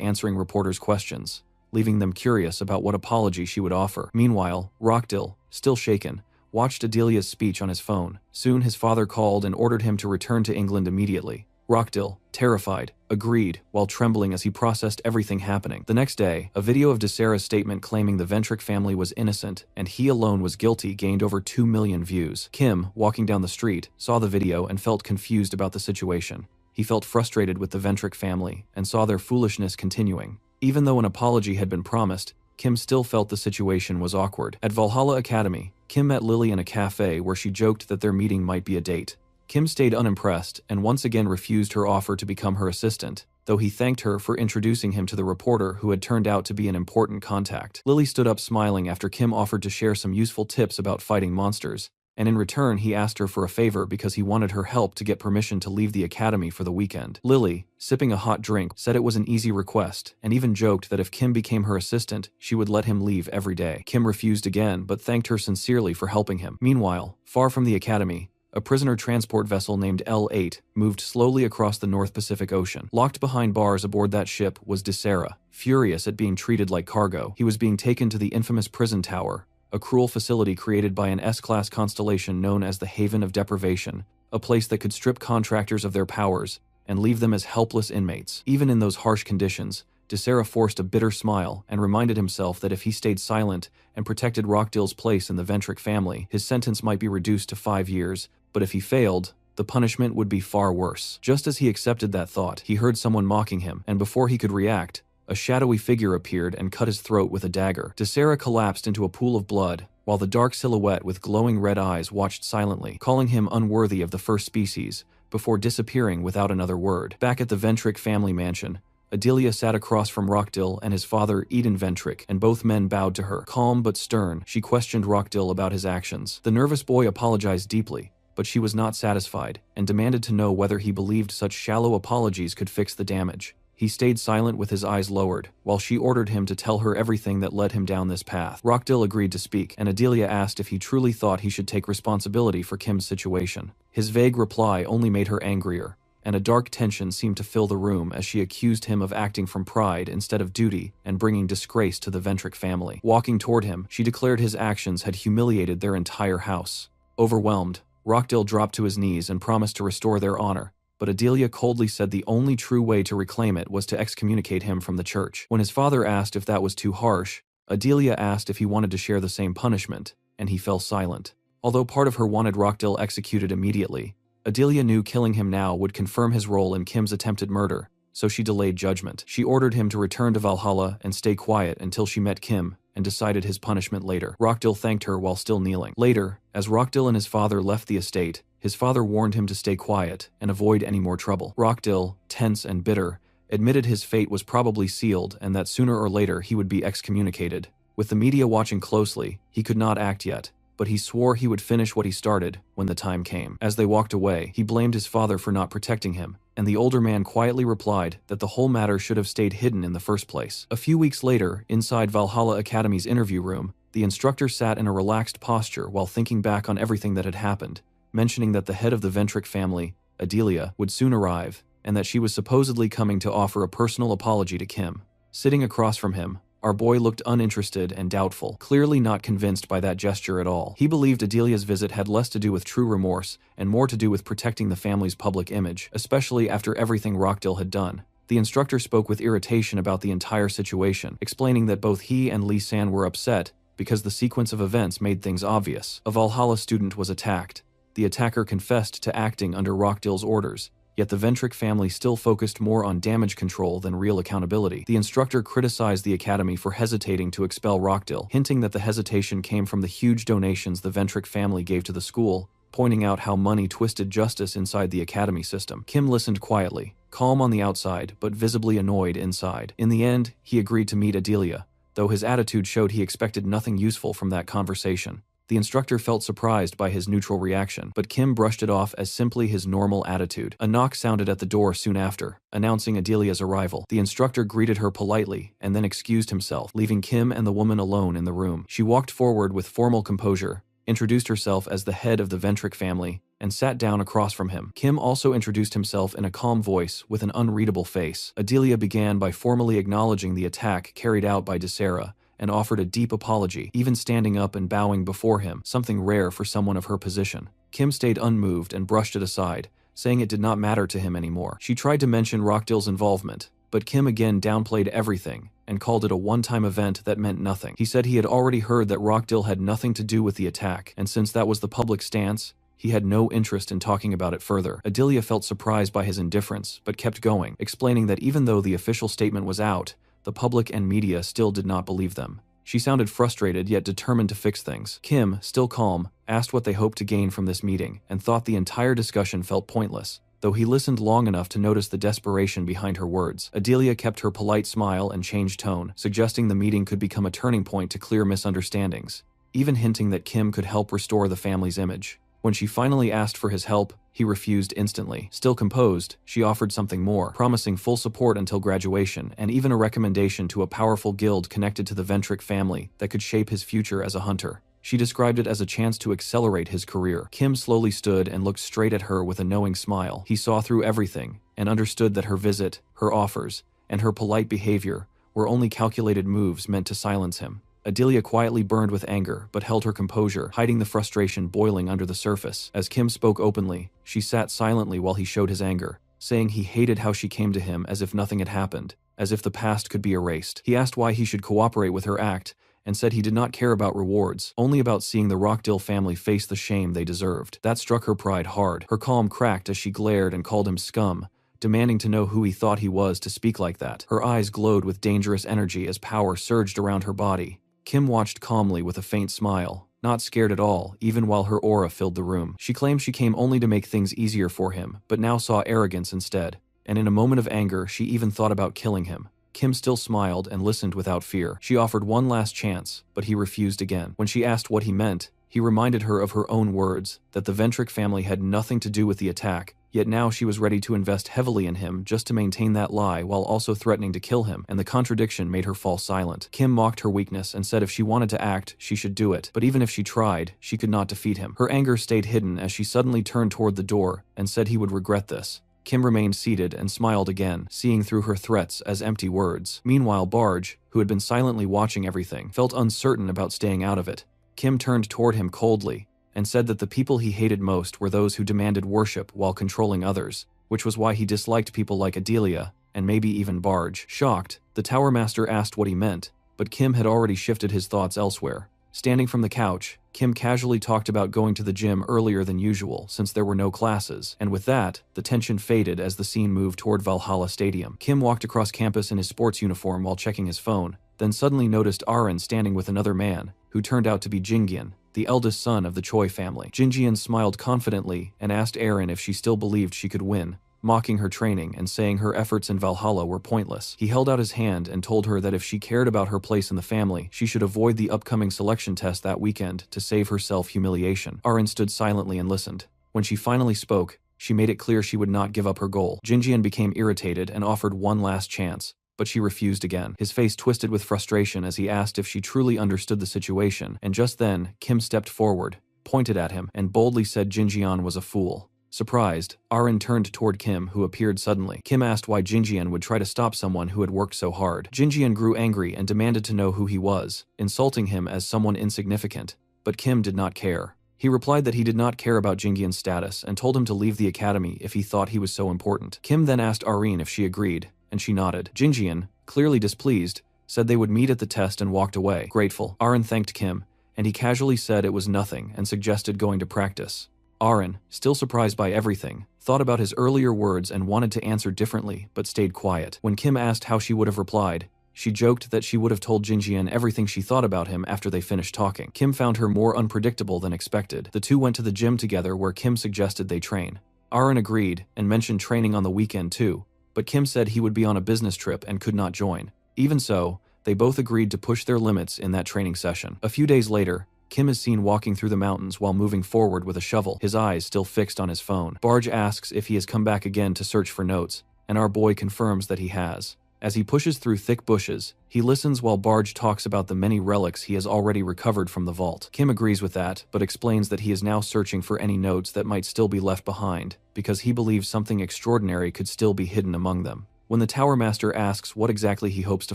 answering reporters' questions, leaving them curious about what apology she would offer. Meanwhile, Rockdill, still shaken, watched Adelia's speech on his phone. Soon his father called and ordered him to return to England immediately. Rockdill, terrified, agreed, while trembling as he processed everything happening. The next day, a video of Desera's statement claiming the Ventrick family was innocent and he alone was guilty gained over 2 million views. Kim, walking down the street, saw the video and felt confused about the situation. He felt frustrated with the Ventrick family and saw their foolishness continuing. Even though an apology had been promised, Kim still felt the situation was awkward. At Valhalla Academy, Kim met Lily in a cafe where she joked that their meeting might be a date. Kim stayed unimpressed and once again refused her offer to become her assistant, though he thanked her for introducing him to the reporter who had turned out to be an important contact. Lily stood up smiling after Kim offered to share some useful tips about fighting monsters, and in return he asked her for a favor because he wanted her help to get permission to leave the academy for the weekend. Lily, sipping a hot drink, said it was an easy request, and even joked that if Kim became her assistant, she would let him leave every day. Kim refused again, but thanked her sincerely for helping him. Meanwhile, far from the academy, a prisoner transport vessel named L8 moved slowly across the North Pacific Ocean. Locked behind bars aboard that ship was Desera, furious at being treated like cargo. He was being taken to the infamous prison tower, a cruel facility created by an S-class constellation known as the Haven of Deprivation, a place that could strip contractors of their powers and leave them as helpless inmates. Even in those harsh conditions, Desera forced a bitter smile and reminded himself that if he stayed silent and protected Rockdill's place in the Ventrick family, his sentence might be reduced to 5 years, but if he failed, the punishment would be far worse. Just as he accepted that thought, he heard someone mocking him, and before he could react, a shadowy figure appeared and cut his throat with a dagger. Desera collapsed into a pool of blood, while the dark silhouette with glowing red eyes watched silently, calling him unworthy of the first species, before disappearing without another word. Back at the Ventrick family mansion, Adelia sat across from Rockdill and his father, Eden Ventrick, and both men bowed to her. Calm but stern, she questioned Rockdill about his actions. The nervous boy apologized deeply, but she was not satisfied, and demanded to know whether he believed such shallow apologies could fix the damage. He stayed silent with his eyes lowered, while she ordered him to tell her everything that led him down this path. Rockdill agreed to speak, and Adelia asked if he truly thought he should take responsibility for Kim's situation. His vague reply only made her angrier, and a dark tension seemed to fill the room as she accused him of acting from pride instead of duty and bringing disgrace to the Ventrick family. Walking toward him, she declared his actions had humiliated their entire house. Overwhelmed, Rockdill dropped to his knees and promised to restore their honor, but Adelia coldly said the only true way to reclaim it was to excommunicate him from the church. When his father asked if that was too harsh, Adelia asked if he wanted to share the same punishment, and he fell silent. Although part of her wanted Rockdill executed immediately, Adelia knew killing him now would confirm his role in Kim's attempted murder, so she delayed judgment. She ordered him to return to Valhalla and stay quiet until she met Kim, and decided his punishment later. Rockdill thanked her while still kneeling. Later, as Rockdill and his father left the estate, his father warned him to stay quiet and avoid any more trouble. Rockdill, tense and bitter, admitted his fate was probably sealed and that sooner or later he would be excommunicated. With the media watching closely, he could not act yet, but he swore he would finish what he started when the time came. As they walked away, he blamed his father for not protecting him, and the older man quietly replied that the whole matter should have stayed hidden in the first place. A few weeks later, inside Valhalla Academy's interview room, the instructor sat in a relaxed posture while thinking back on everything that had happened, mentioning that the head of the Ventrick family, Adelia, would soon arrive, and that she was supposedly coming to offer a personal apology to Kim. Sitting across from him, our boy looked uninterested and doubtful, clearly not convinced by that gesture at all. He believed Adelia's visit had less to do with true remorse and more to do with protecting the family's public image, especially after everything Rockdill had done. The instructor spoke with irritation about the entire situation, explaining that both he and Lee San were upset because the sequence of events made things obvious. A Valhalla student was attacked. The attacker confessed to acting under Rockdill's orders, Yet the Ventric family still focused more on damage control than real accountability. The instructor criticized the academy for hesitating to expel Rockdill, hinting that the hesitation came from the huge donations the Ventric family gave to the school, pointing out how money twisted justice inside the academy system. Kim listened quietly, calm on the outside, but visibly annoyed inside. In the end, he agreed to meet Adelia, though his attitude showed he expected nothing useful from that conversation. The instructor felt surprised by his neutral reaction, but Kim brushed it off as simply his normal attitude. A knock sounded at the door soon after, announcing Adelia's arrival. The instructor greeted her politely and then excused himself, leaving Kim and the woman alone in the room. She walked forward with formal composure, introduced herself as the head of the Ventric family, and sat down across from him. Kim also introduced himself in a calm voice with an unreadable face. Adelia began by formally acknowledging the attack carried out by Desera, and offered a deep apology, even standing up and bowing before him, something rare for someone of her position. Kim stayed unmoved and brushed it aside, saying it did not matter to him anymore. She tried to mention Rockdill's involvement, but Kim again downplayed everything and called it a one-time event that meant nothing. He said he had already heard that Rockdill had nothing to do with the attack, and since that was the public stance, he had no interest in talking about it further. Adelia felt surprised by his indifference, but kept going, explaining that even though the official statement was out, the public and media still did not believe them. She sounded frustrated yet determined to fix things. Kim, still calm, asked what they hoped to gain from this meeting, and thought the entire discussion felt pointless, though he listened long enough to notice the desperation behind her words. Adelia kept her polite smile and changed tone, suggesting the meeting could become a turning point to clear misunderstandings, even hinting that Kim could help restore the family's image. When she finally asked for his help, he refused instantly. Still composed, she offered something more, promising full support until graduation and even a recommendation to a powerful guild connected to the Ventric family that could shape his future as a hunter. She described it as a chance to accelerate his career. Kim slowly stood and looked straight at her with a knowing smile. He saw through everything and understood that her visit, her offers, and her polite behavior were only calculated moves meant to silence him. Adelia quietly burned with anger, but held her composure, hiding the frustration boiling under the surface. As Kim spoke openly, she sat silently while he showed his anger, saying he hated how she came to him as if nothing had happened, as if the past could be erased. He asked why he should cooperate with her act, and said he did not care about rewards, only about seeing the Rockdill family face the shame they deserved. That struck her pride hard. Her calm cracked as she glared and called him scum, demanding to know who he thought he was to speak like that. Her eyes glowed with dangerous energy as power surged around her body. Kim watched calmly with a faint smile, not scared at all, even while her aura filled the room. She claimed she came only to make things easier for him, but now saw arrogance instead, and in a moment of anger, she even thought about killing him. Kim still smiled and listened without fear. She offered one last chance, but he refused again. When she asked what he meant, he reminded her of her own words, that the Ventric family had nothing to do with the attack, yet now she was ready to invest heavily in him just to maintain that lie while also threatening to kill him, and the contradiction made her fall silent. Kim mocked her weakness and said if she wanted to act, she should do it, but even if she tried, she could not defeat him. Her anger stayed hidden as she suddenly turned toward the door and said he would regret this. Kim remained seated and smiled again, seeing through her threats as empty words. Meanwhile, Barge, who had been silently watching everything, felt uncertain about staying out of it. Kim turned toward him coldly and said that the people he hated most were those who demanded worship while controlling others, which was why he disliked people like Adelia and maybe even Barge. Shocked, the Tower Master asked what he meant, but Kim had already shifted his thoughts elsewhere. Standing from the couch, Kim casually talked about going to the gym earlier than usual since there were no classes, and with that, the tension faded as the scene moved toward Valhalla Stadium. Kim walked across campus in his sports uniform while checking his phone, then suddenly noticed Aren standing with another man, who turned out to be Jingyan, the eldest son of the Choi family. Jingyan smiled confidently and asked Aren if she still believed she could win, mocking her training and saying her efforts in Valhalla were pointless. He held out his hand and told her that if she cared about her place in the family, she should avoid the upcoming selection test that weekend to save herself humiliation. Aren stood silently and listened. When she finally spoke, she made it clear she would not give up her goal. Jingyan became irritated and offered one last chance, but she refused again. His face twisted with frustration as he asked if she truly understood the situation, and just then, Kim stepped forward, pointed at him, and boldly said Jingyan was a fool. Surprised, Aren turned toward Kim, who appeared suddenly. Kim asked why Jingyan would try to stop someone who had worked so hard. Jingyan grew angry and demanded to know who he was, insulting him as someone insignificant, but Kim did not care. He replied that he did not care about Jingyan's status and told him to leave the academy if he thought he was so important. Kim then asked Aren if she agreed, and she nodded. Jingyan, clearly displeased, said they would meet at the test and walked away. Grateful, Aren thanked Kim, and he casually said it was nothing and suggested going to practice. Aren, still surprised by everything, thought about his earlier words and wanted to answer differently, but stayed quiet. When Kim asked how she would have replied, she joked that she would have told Jinjian everything she thought about him after they finished talking. Kim found her more unpredictable than expected. The two went to the gym together where Kim suggested they train. Aaron agreed and mentioned training on the weekend too, but Kim said he would be on a business trip and could not join. Even so, they both agreed to push their limits in that training session. A few days later, Kim is seen walking through the mountains while moving forward with a shovel, his eyes still fixed on his phone. Barge asks if he has come back again to search for notes, and our boy confirms that he has. As he pushes through thick bushes, he listens while Barge talks about the many relics he has already recovered from the vault. Kim agrees with that, but explains that he is now searching for any notes that might still be left behind, because he believes something extraordinary could still be hidden among them. When the Tower Master asks what exactly he hopes to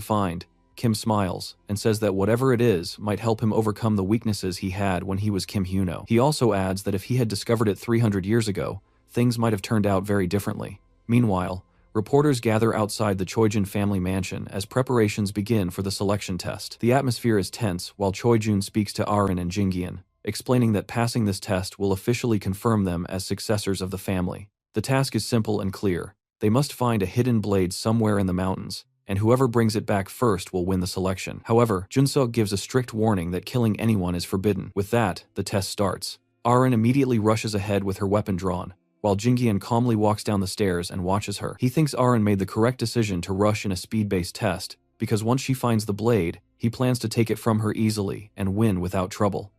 find, Kim smiles and says that whatever it is might help him overcome the weaknesses he had when he was Kim Hyuno. He also adds that if he had discovered it 300 years ago, things might have turned out very differently. Meanwhile, reporters gather outside the Choijun family mansion as preparations begin for the selection test. The atmosphere is tense while Choijun speaks to Aaron and Jingian, explaining that passing this test will officially confirm them as successors of the family. The task is simple and clear. They must find a hidden blade somewhere in the mountains, and whoever brings it back first will win the selection. However, Junseok gives a strict warning that killing anyone is forbidden. With that, the test starts. Aaron immediately rushes ahead with her weapon drawn, while Jingian calmly walks down the stairs and watches her. He thinks Aaron made the correct decision to rush in a speed-based test, because once she finds the blade, he plans to take it from her easily and win without trouble.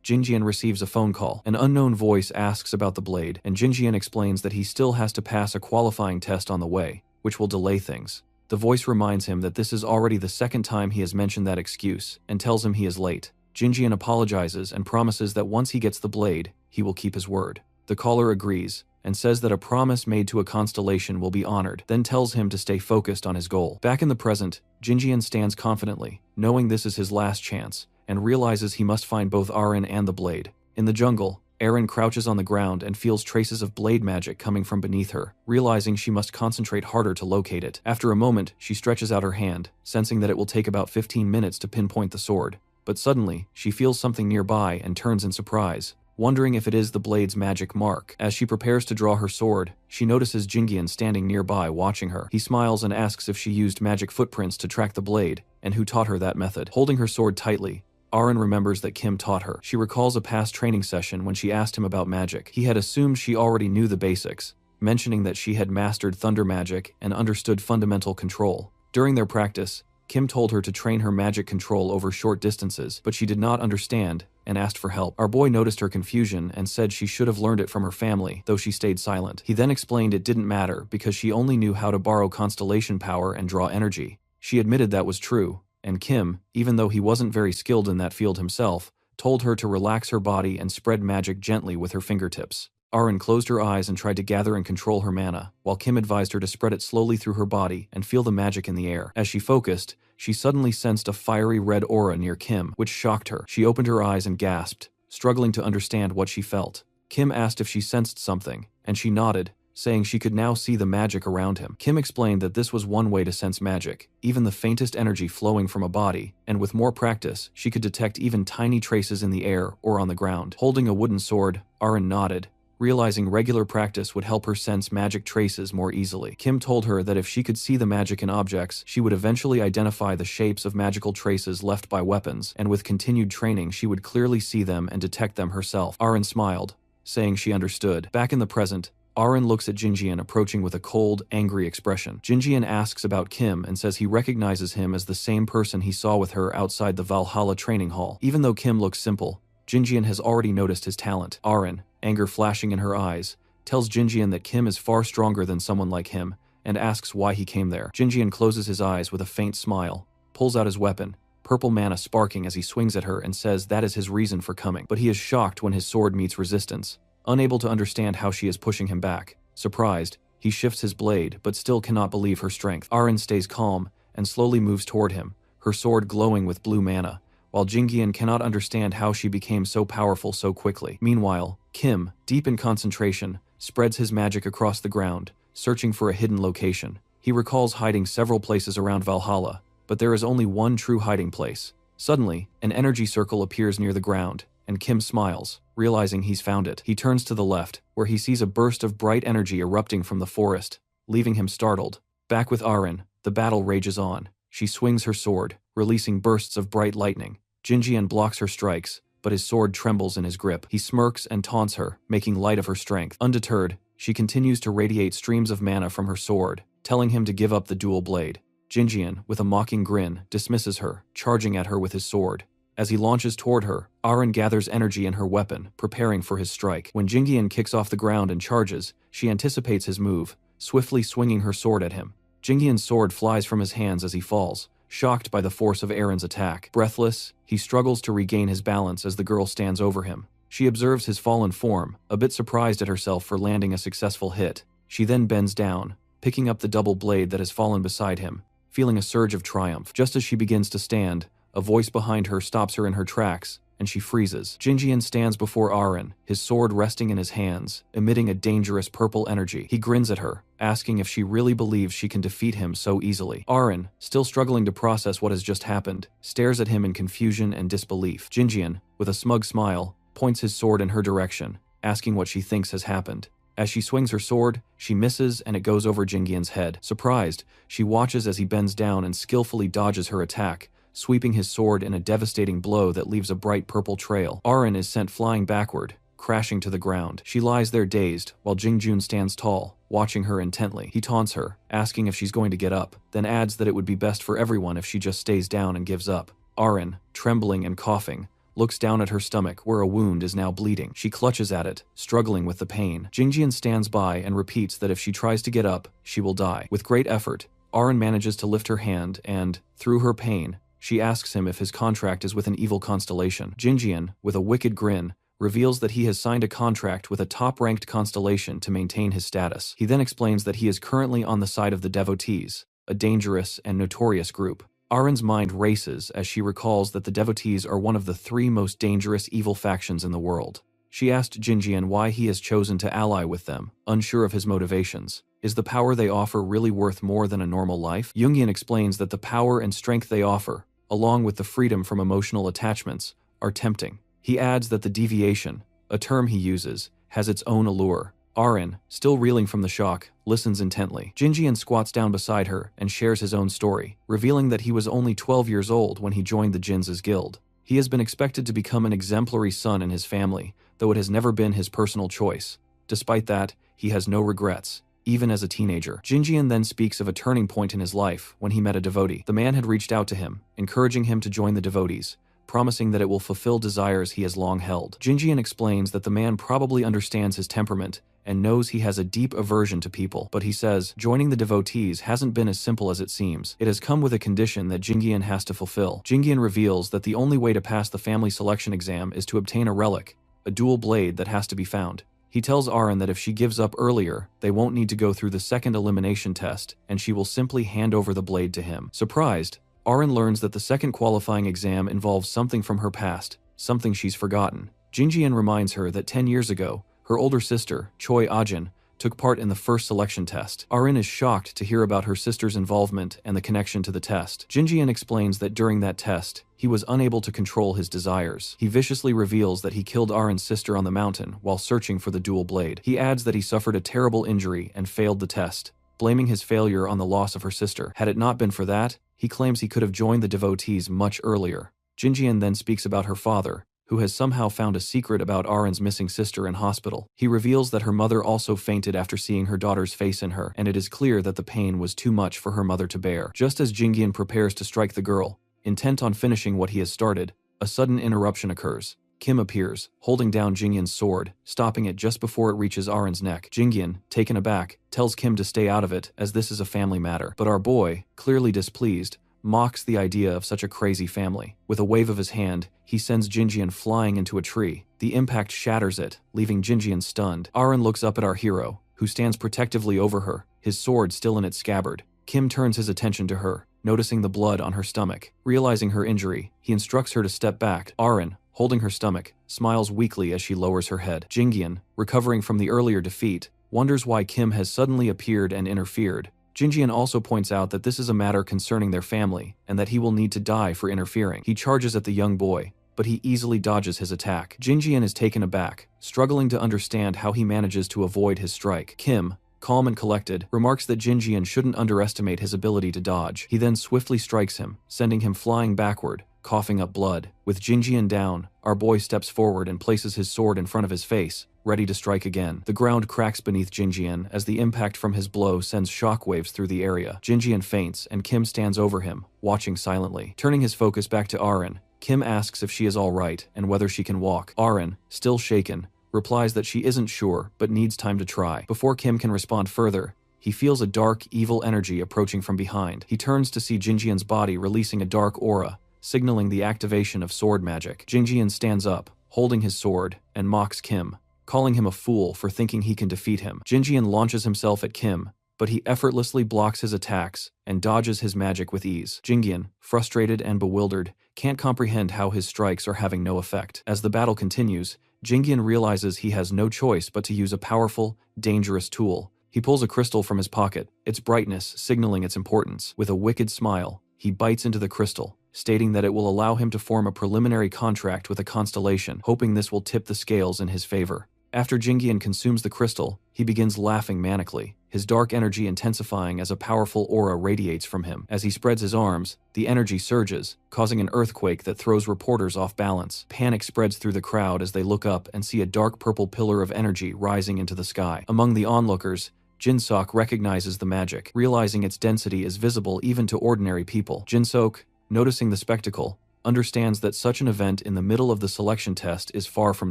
Jinjian receives a phone call. An unknown voice asks about the blade, and Jinjian explains that he still has to pass a qualifying test on the way, which will delay things. The voice reminds him that this is already the second time he has mentioned that excuse, and tells him he is late. Jinjian apologizes and promises that once he gets the blade, he will keep his word. The caller agrees, and says that a promise made to a constellation will be honored, then tells him to stay focused on his goal. Back in the present, Jinjian stands confidently, knowing this is his last chance, and realizes he must find both Aaron and the blade. In the jungle, Aaron crouches on the ground and feels traces of blade magic coming from beneath her, realizing she must concentrate harder to locate it. After a moment, she stretches out her hand, sensing that it will take about 15 minutes to pinpoint the sword. But suddenly, she feels something nearby and turns in surprise, wondering if it is the blade's magic mark. As she prepares to draw her sword, she notices Jingian standing nearby watching her. He smiles and asks if she used magic footprints to track the blade, and who taught her that method. Holding her sword tightly, Aaron remembers that Kim taught her. She recalls a past training session when she asked him about magic. He had assumed she already knew the basics, mentioning that she had mastered thunder magic and understood fundamental control. During their practice, Kim told her to train her magic control over short distances, but she did not understand and asked for help. Our boy noticed her confusion and said she should have learned it from her family, though she stayed silent. He then explained it didn't matter because she only knew how to borrow constellation power and draw energy. She admitted that was true, and Kim, even though he wasn't very skilled in that field himself, told her to relax her body and spread magic gently with her fingertips. Aaron closed her eyes and tried to gather and control her mana, while Kim advised her to spread it slowly through her body and feel the magic in the air. As she focused, she suddenly sensed a fiery red aura near Kim, which shocked her. She opened her eyes and gasped, struggling to understand what she felt. Kim asked if she sensed something, and she nodded, saying she could now see the magic around him. Kim explained that this was one way to sense magic, even the faintest energy flowing from a body, and with more practice, she could detect even tiny traces in the air or on the ground. Holding a wooden sword, Aaron nodded, realizing regular practice would help her sense magic traces more easily. Kim told her that if she could see the magic in objects, she would eventually identify the shapes of magical traces left by weapons, and with continued training she would clearly see them and detect them herself. Aaron smiled, saying she understood. Back in the present, Aaron looks at Jinjian approaching with a cold, angry expression. Jinjian asks about Kim and says he recognizes him as the same person he saw with her outside the Valhalla training hall. Even though Kim looks simple, Jinjian has already noticed his talent. Aaron, anger flashing in her eyes, tells Jinjian that Kim is far stronger than someone like him, and asks why he came there. Jinjian closes his eyes with a faint smile, pulls out his weapon, purple mana sparking as he swings at her, and says that is his reason for coming. But he is shocked when his sword meets resistance. Unable to understand how she is pushing him back. Surprised, he shifts his blade, but still cannot believe her strength. Aaron stays calm and slowly moves toward him, her sword glowing with blue mana, while Jingian cannot understand how she became so powerful so quickly. Meanwhile, Kim, deep in concentration, spreads his magic across the ground, searching for a hidden location. He recalls hiding several places around Valhalla, but there is only one true hiding place. Suddenly, an energy circle appears near the ground, and Kim smiles, realizing he's found it. He turns to the left, where he sees a burst of bright energy erupting from the forest, leaving him startled. Back with Arin, the battle rages on. She swings her sword, releasing bursts of bright lightning. Jinjian blocks her strikes, but his sword trembles in his grip. He smirks and taunts her, making light of her strength. Undeterred, she continues to radiate streams of mana from her sword, telling him to give up the dual blade. Jinjian, with a mocking grin, dismisses her, charging at her with his sword. As he launches toward her, Arin gathers energy in her weapon, preparing for his strike. When Jinjian kicks off the ground and charges, she anticipates his move, swiftly swinging her sword at him. Jinjian's sword flies from his hands as he falls, shocked by the force of Arin's attack. Breathless, he struggles to regain his balance as the girl stands over him. She observes his fallen form, a bit surprised at herself for landing a successful hit. She then bends down, picking up the double blade that has fallen beside him, feeling a surge of triumph. Just as she begins to stand, a voice behind her stops her in her tracks, and she freezes. Jinjian stands before Arin, his sword resting in his hands, emitting a dangerous purple energy. He grins at her, asking if she really believes she can defeat him so easily. Arin, still struggling to process what has just happened, stares at him in confusion and disbelief. Jinjian, with a smug smile, points his sword in her direction, asking what she thinks has happened. As she swings her sword, she misses and it goes over Jinjian's head. Surprised, she watches as he bends down and skillfully dodges her attack, sweeping his sword in a devastating blow that leaves a bright purple trail. Arin is sent flying backward, crashing to the ground. She lies there dazed, while Jingjun stands tall, watching her intently. He taunts her, asking if she's going to get up, then adds that it would be best for everyone if she just stays down and gives up. Arin, trembling and coughing, looks down at her stomach where a wound is now bleeding. She clutches at it, struggling with the pain. Jinjian stands by and repeats that if she tries to get up, she will die. With great effort, Arin manages to lift her hand and, through her pain, she asks him if his contract is with an evil constellation. Jinjian, with a wicked grin, reveals that he has signed a contract with a top-ranked constellation to maintain his status. He then explains that he is currently on the side of the Devotees, a dangerous and notorious group. Arin's mind races as she recalls that the Devotees are one of the 3 most dangerous evil factions in the world. She asked Jinjian why he has chosen to ally with them, unsure of his motivations. Is the power they offer really worth more than a normal life? Jungian explains that the power and strength they offer, along with the freedom from emotional attachments, are tempting. He adds that the deviation, a term he uses, has its own allure. Arin, still reeling from the shock, listens intently. Jinjian squats down beside her and shares his own story, revealing that he was only 12 years old when he joined the Jin's guild. He has been expected to become an exemplary son in his family, though it has never been his personal choice. Despite that, he has no regrets, even as a teenager. Jinjian then speaks of a turning point in his life when he met a devotee. The man had reached out to him, encouraging him to join the devotees, promising that it will fulfill desires he has long held. Jinjian explains that the man probably understands his temperament and knows he has a deep aversion to people, but he says joining the devotees hasn't been as simple as it seems. It has come with a condition that Jinjian has to fulfill. Jinjian reveals that the only way to pass the family selection exam is to obtain a relic, a dual blade that has to be found. He tells Arin that if she gives up earlier, they won't need to go through the second elimination test, and she will simply hand over the blade to him. Surprised, Arin learns that the second qualifying exam involves something from her past, something she's forgotten. Jinjian reminds her that 10 years ago, her older sister, Choi Ajin, took part in the first selection test. Arin is shocked to hear about her sister's involvement and the connection to the test. Jinjian explains that during that test, he was unable to control his desires. He viciously reveals that he killed Arin's sister on the mountain while searching for the dual blade. He adds that he suffered a terrible injury and failed the test, blaming his failure on the loss of her sister. Had it not been for that, he claims he could have joined the devotees much earlier. Jinjian then speaks about her father, who has somehow found a secret about Arin's missing sister in hospital. He reveals that her mother also fainted after seeing her daughter's face in her, and it is clear that the pain was too much for her mother to bear. Just as Jinjian prepares to strike the girl, intent on finishing what he has started, a sudden interruption occurs. Kim appears, holding down Jingyin's sword, stopping it just before it reaches Arin's neck. Jingyan, taken aback, tells Kim to stay out of it as this is a family matter. But our boy, clearly displeased, mocks the idea of such a crazy family. With a wave of his hand, he sends Jinjian flying into a tree. The impact shatters it, leaving Jinjian stunned. Arin looks up at our hero, who stands protectively over her, his sword still in its scabbard. Kim turns his attention to her, noticing the blood on her stomach. Realizing her injury, he instructs her to step back. Arin, holding her stomach, smiles weakly as she lowers her head. Jingyan, recovering from the earlier defeat, wonders why Kim has suddenly appeared and interfered. Jinjian also points out that this is a matter concerning their family, and that he will need to die for interfering. He charges at the young boy, but he easily dodges his attack. Jinjian is taken aback, struggling to understand how he manages to avoid his strike. Kim, calm and collected, remarks that Jinjian shouldn't underestimate his ability to dodge. He then swiftly strikes him, sending him flying backward, coughing up blood. With Jinjian down, our boy steps forward and places his sword in front of his face, ready to strike again. The ground cracks beneath Jinjian as the impact from his blow sends shockwaves through the area. Jinjian faints and Kim stands over him, watching silently. Turning his focus back to Arin, Kim asks if she is alright and whether she can walk. Arin, still shaken, replies that she isn't sure but needs time to try. Before Kim can respond further, he feels a dark, evil energy approaching from behind. He turns to see Jinjian's body releasing a dark aura, signaling the activation of sword magic. Jinjian stands up, holding his sword, and mocks Kim, calling him a fool for thinking he can defeat him. Jinjian launches himself at Kim, but he effortlessly blocks his attacks and dodges his magic with ease. Jinjian, frustrated and bewildered, can't comprehend how his strikes are having no effect. As the battle continues, Jinjian realizes he has no choice but to use a powerful, dangerous tool. He pulls a crystal from his pocket, its brightness signaling its importance. With a wicked smile, he bites into the crystal, stating that it will allow him to form a preliminary contract with a constellation, hoping this will tip the scales in his favor. After Jinjian consumes the crystal, he begins laughing manically, his dark energy intensifying as a powerful aura radiates from him. As he spreads his arms, the energy surges, causing an earthquake that throws reporters off balance. Panic spreads through the crowd as they look up and see a dark purple pillar of energy rising into the sky. Among the onlookers, Jinsok recognizes the magic, realizing its density is visible even to ordinary people. Jinsok, noticing the spectacle, understands that such an event in the middle of the selection test is far from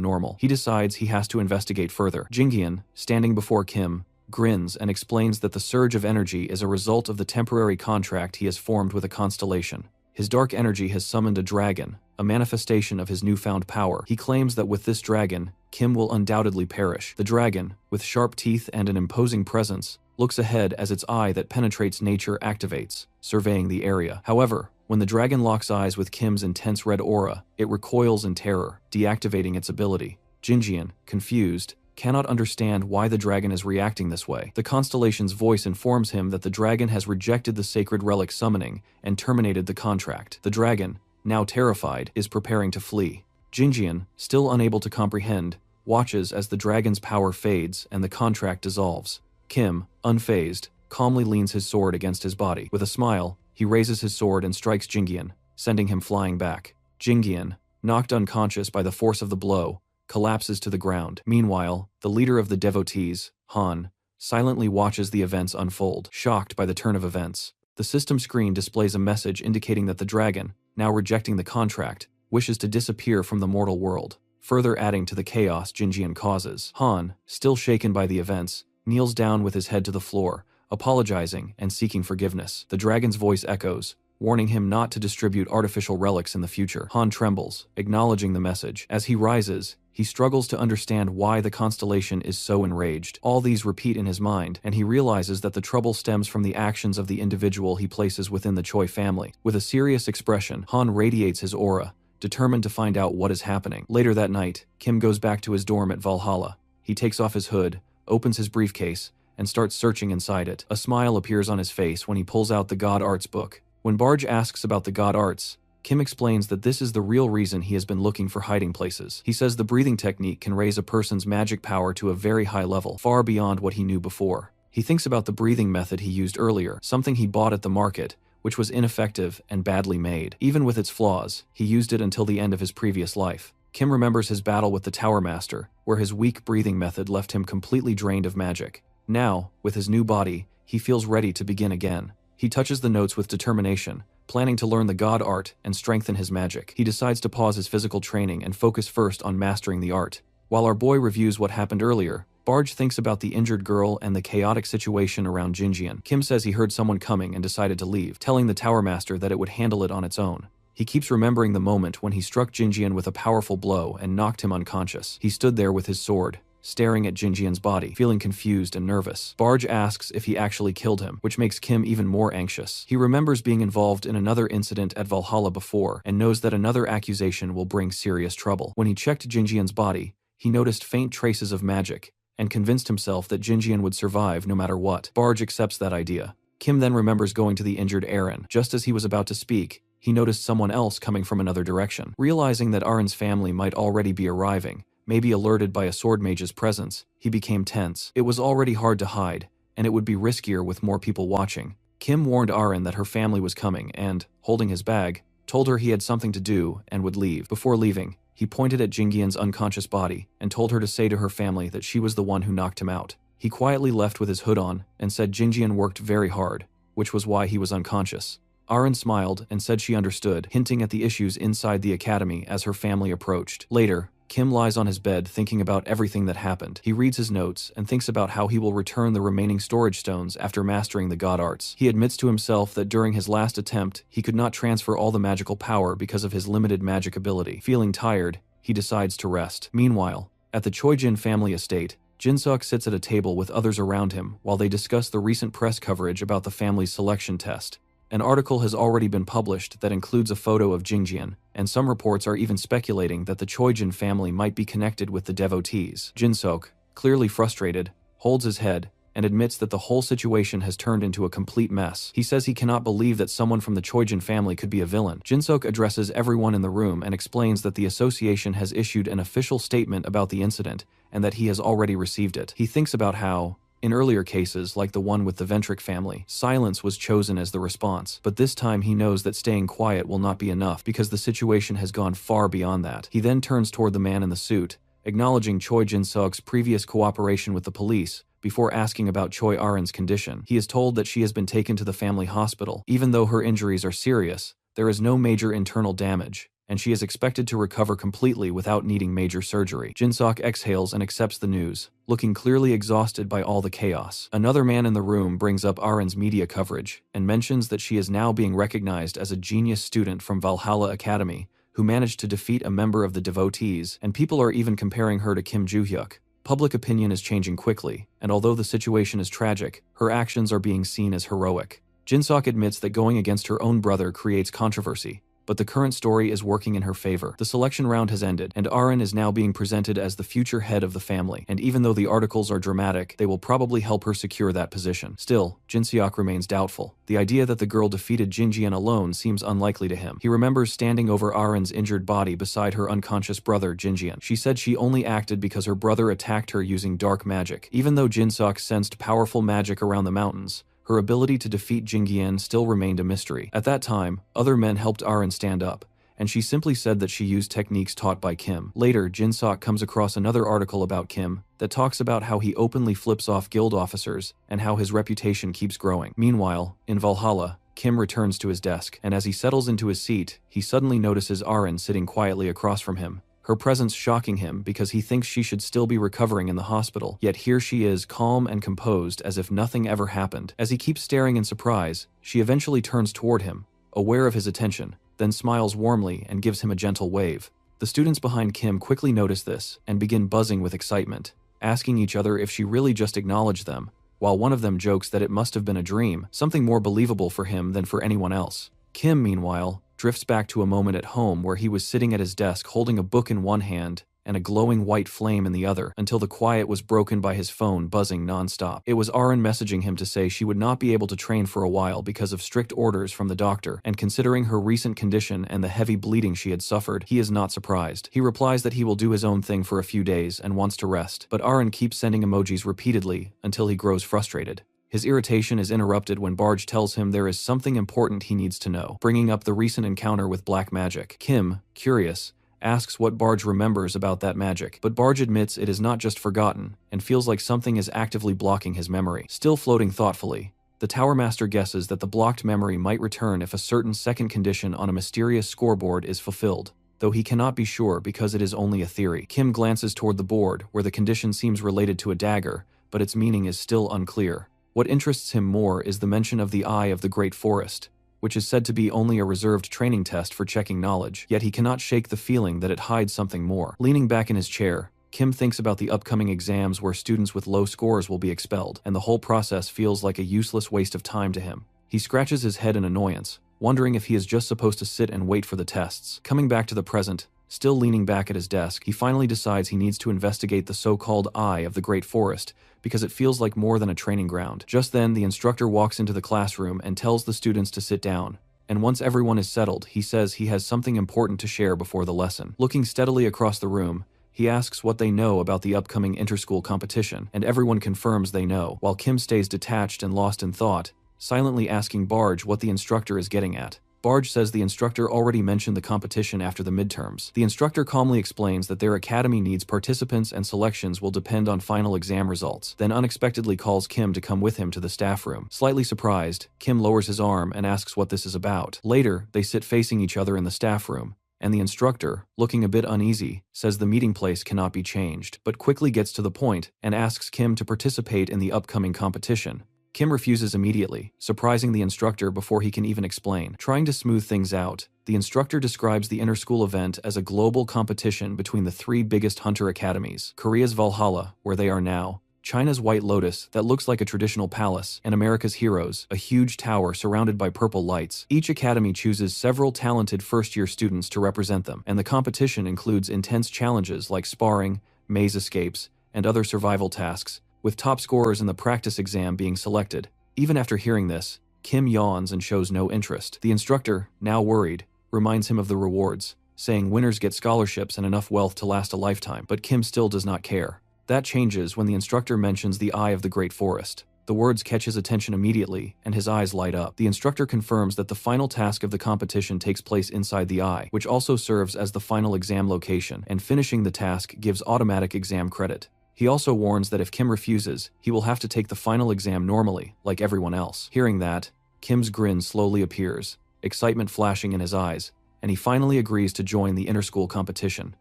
normal. He decides he has to investigate further. Jinjian, standing before Kim, grins and explains that the surge of energy is a result of the temporary contract he has formed with a constellation. His dark energy has summoned a dragon, a manifestation of his newfound power. He claims that with this dragon, Kim will undoubtedly perish. The dragon, with sharp teeth and an imposing presence, looks ahead as its eye that penetrates nature activates, surveying the area. However, when the dragon locks eyes with Kim's intense red aura, it recoils in terror, deactivating its ability. Jinjian, confused, cannot understand why the dragon is reacting this way. The constellation's voice informs him that the dragon has rejected the sacred relic summoning and terminated the contract. The dragon, now terrified, is preparing to flee. Jinjian, still unable to comprehend, watches as the dragon's power fades and the contract dissolves. Kim, unfazed, calmly leans his sword against his body. With a smile, he raises his sword and strikes Jinjian, sending him flying back. Jinjian, knocked unconscious by the force of the blow, collapses to the ground. Meanwhile, the leader of the devotees, Han, silently watches the events unfold, shocked by the turn of events. The system screen displays a message indicating that the dragon, now rejecting the contract, wishes to disappear from the mortal world, further adding to the chaos Jinjian causes. Han, still shaken by the events, kneels down with his head to the floor, apologizing and seeking forgiveness. The dragon's voice echoes, warning him not to distribute artificial relics in the future. Han trembles, acknowledging the message. As he rises, he struggles to understand why the constellation is so enraged. All these repeat in his mind, and he realizes that the trouble stems from the actions of the individual he places within the Choi family. With a serious expression, Han radiates his aura, determined to find out what is happening. Later that night, Kim goes back to his dorm at Valhalla. He takes off his hood, opens his briefcase, and starts searching inside it. A smile appears on his face when he pulls out the God Arts book. When Barge asks about the God Arts, Kim explains that this is the real reason he has been looking for hiding places. He says the breathing technique can raise a person's magic power to a very high level, far beyond what he knew before. He thinks about the breathing method he used earlier, something he bought at the market, which was ineffective and badly made. Even with its flaws, he used it until the end of his previous life. Kim remembers his battle with the Tower Master, where his weak breathing method left him completely drained of magic. Now, with his new body, he feels ready to begin again. He touches the notes with determination, planning to learn the God art and strengthen his magic. He decides to pause his physical training and focus first on mastering the art. While our boy reviews what happened earlier, Barge thinks about the injured girl and the chaotic situation around Jinjian. Kim says he heard someone coming and decided to leave, telling the Tower Master that it would handle it on its own. He keeps remembering the moment when he struck Jinjian with a powerful blow and knocked him unconscious. He stood there with his sword, staring at Jinjian's body, feeling confused and nervous. Barge asks if he actually killed him, which makes Kim even more anxious. He remembers being involved in another incident at Valhalla before, and knows that another accusation will bring serious trouble. When he checked Jinjian's body, he noticed faint traces of magic, and convinced himself that Jinjian would survive no matter what. Barge accepts that idea. Kim then remembers going to the injured Eren. Just as he was about to speak, he noticed someone else coming from another direction. Realizing that Arin's family might already be arriving, maybe alerted by a sword mage's presence, he became tense. It was already hard to hide, and it would be riskier with more people watching. Kim warned Arin that her family was coming and, holding his bag, told her he had something to do and would leave. Before leaving, he pointed at Jingyan's unconscious body and told her to say to her family that she was the one who knocked him out. He quietly left with his hood on and said Jingyan worked very hard, which was why he was unconscious. Arin smiled and said she understood, hinting at the issues inside the academy as her family approached. Later, Kim lies on his bed thinking about everything that happened. He reads his notes and thinks about how he will return the remaining storage stones after mastering the god arts. He admits to himself that during his last attempt, he could not transfer all the magical power because of his limited magic ability. Feeling tired, he decides to rest. Meanwhile, at the Choijin family estate, Jinsuk sits at a table with others around him while they discuss the recent press coverage about the family's selection test. An article has already been published that includes a photo of Jingjian, and some reports are even speculating that the Choijin family might be connected with the devotees. Jinsuk, clearly frustrated, holds his head and admits that the whole situation has turned into a complete mess. He says he cannot believe that someone from the Choijin family could be a villain. Jinsuk addresses everyone in the room and explains that the association has issued an official statement about the incident and that he has already received it. He thinks about how, in earlier cases, like the one with the Ventric family, silence was chosen as the response, but this time he knows that staying quiet will not be enough because the situation has gone far beyond that. He then turns toward the man in the suit, acknowledging Choi Jin-suk's previous cooperation with the police, before asking about Choi Arin's condition. He is told that she has been taken to the family hospital. Even though her injuries are serious, there is no major internal damage, and she is expected to recover completely without needing major surgery. Jinsuk exhales and accepts the news, looking clearly exhausted by all the chaos. Another man in the room brings up Arin's media coverage and mentions that she is now being recognized as a genius student from Valhalla Academy who managed to defeat a member of the devotees, and people are even comparing her to Kim Joo-hyuk. Public opinion is changing quickly, and although the situation is tragic, her actions are being seen as heroic. Jinsuk admits that going against her own brother creates controversy, but the current story is working in her favor. The selection round has ended, and Arin is now being presented as the future head of the family, and even though the articles are dramatic, they will probably help her secure that position. Still, Jinseok remains doubtful. The idea that the girl defeated Jinjian alone seems unlikely to him. He remembers standing over Arin's injured body beside her unconscious brother Jinjian. She said she only acted because her brother attacked her using dark magic. Even though Jinsuk sensed powerful magic around the mountains, her ability to defeat Jingyan still remained a mystery. At that time, other men helped Arin stand up, and she simply said that she used techniques taught by Kim. Later, Jinsuk comes across another article about Kim that talks about how he openly flips off guild officers and how his reputation keeps growing. Meanwhile, in Valhalla, Kim returns to his desk, and as he settles into his seat, he suddenly notices Arin sitting quietly across from him, her presence shocking him because he thinks she should still be recovering in the hospital. Yet here she is, calm and composed as if nothing ever happened. As he keeps staring in surprise, she eventually turns toward him, aware of his attention, then smiles warmly and gives him a gentle wave. The students behind Kim quickly notice this and begin buzzing with excitement, asking each other if she really just acknowledged them, while one of them jokes that it must have been a dream, something more believable for him than for anyone else. Kim, meanwhile, drifts back to a moment at home where he was sitting at his desk holding a book in one hand and a glowing white flame in the other, until the quiet was broken by his phone buzzing non-stop. It was Arin messaging him to say she would not be able to train for a while because of strict orders from the doctor, and considering her recent condition and the heavy bleeding she had suffered, he is not surprised. He replies that he will do his own thing for a few days and wants to rest, but Arin keeps sending emojis repeatedly until he grows frustrated. His irritation is interrupted when Barge tells him there is something important he needs to know, bringing up the recent encounter with black magic. Kim, curious, asks what Barge remembers about that magic, but Barge admits it is not just forgotten, and feels like something is actively blocking his memory. Still floating thoughtfully, the Tower Master guesses that the blocked memory might return if a certain second condition on a mysterious scoreboard is fulfilled, though he cannot be sure because it is only a theory. Kim glances toward the board, where the condition seems related to a dagger, but its meaning is still unclear. What interests him more is the mention of the Eye of the Great Forest, which is said to be only a reserved training test for checking knowledge, yet he cannot shake the feeling that it hides something more. Leaning back in his chair, Kim thinks about the upcoming exams where students with low scores will be expelled, and the whole process feels like a useless waste of time to him. He scratches his head in annoyance, wondering if he is just supposed to sit and wait for the tests. Coming back to the present, still leaning back at his desk, he finally decides he needs to investigate the so-called Eye of the Great Forest, because it feels like more than a training ground. Just then, the instructor walks into the classroom and tells the students to sit down, and once everyone is settled, he says he has something important to share before the lesson. Looking steadily across the room, he asks what they know about the upcoming interschool competition, and everyone confirms they know, while Kim stays detached and lost in thought, silently asking Barge what the instructor is getting at. Barge says the instructor already mentioned the competition after the midterms. The instructor calmly explains that their academy needs participants and selections will depend on final exam results, then unexpectedly calls Kim to come with him to the staff room. Slightly surprised, Kim lowers his arm and asks what this is about. Later, they sit facing each other in the staff room, and the instructor, looking a bit uneasy, says the meeting place cannot be changed, but quickly gets to the point and asks Kim to participate in the upcoming competition. Kim refuses immediately, surprising the instructor before he can even explain. Trying to smooth things out, the instructor describes the interschool event as a global competition between the three biggest hunter academies: Korea's Valhalla, where they are now, China's White Lotus, that looks like a traditional palace, and America's Heroes, a huge tower surrounded by purple lights. Each academy chooses several talented first-year students to represent them, and the competition includes intense challenges like sparring, maze escapes, and other survival tasks, with top scorers in the practice exam being selected. Even after hearing this, Kim yawns and shows no interest. The instructor, now worried, reminds him of the rewards, saying winners get scholarships and enough wealth to last a lifetime, but Kim still does not care. That changes when the instructor mentions the Eye of the Great Forest. The words catch his attention immediately, and his eyes light up. The instructor confirms that the final task of the competition takes place inside the Eye, which also serves as the final exam location, and finishing the task gives automatic exam credit. He also warns that if Kim refuses, he will have to take the final exam normally, like everyone else. Hearing that, Kim's grin slowly appears, excitement flashing in his eyes, and he finally agrees to join the interschool competition.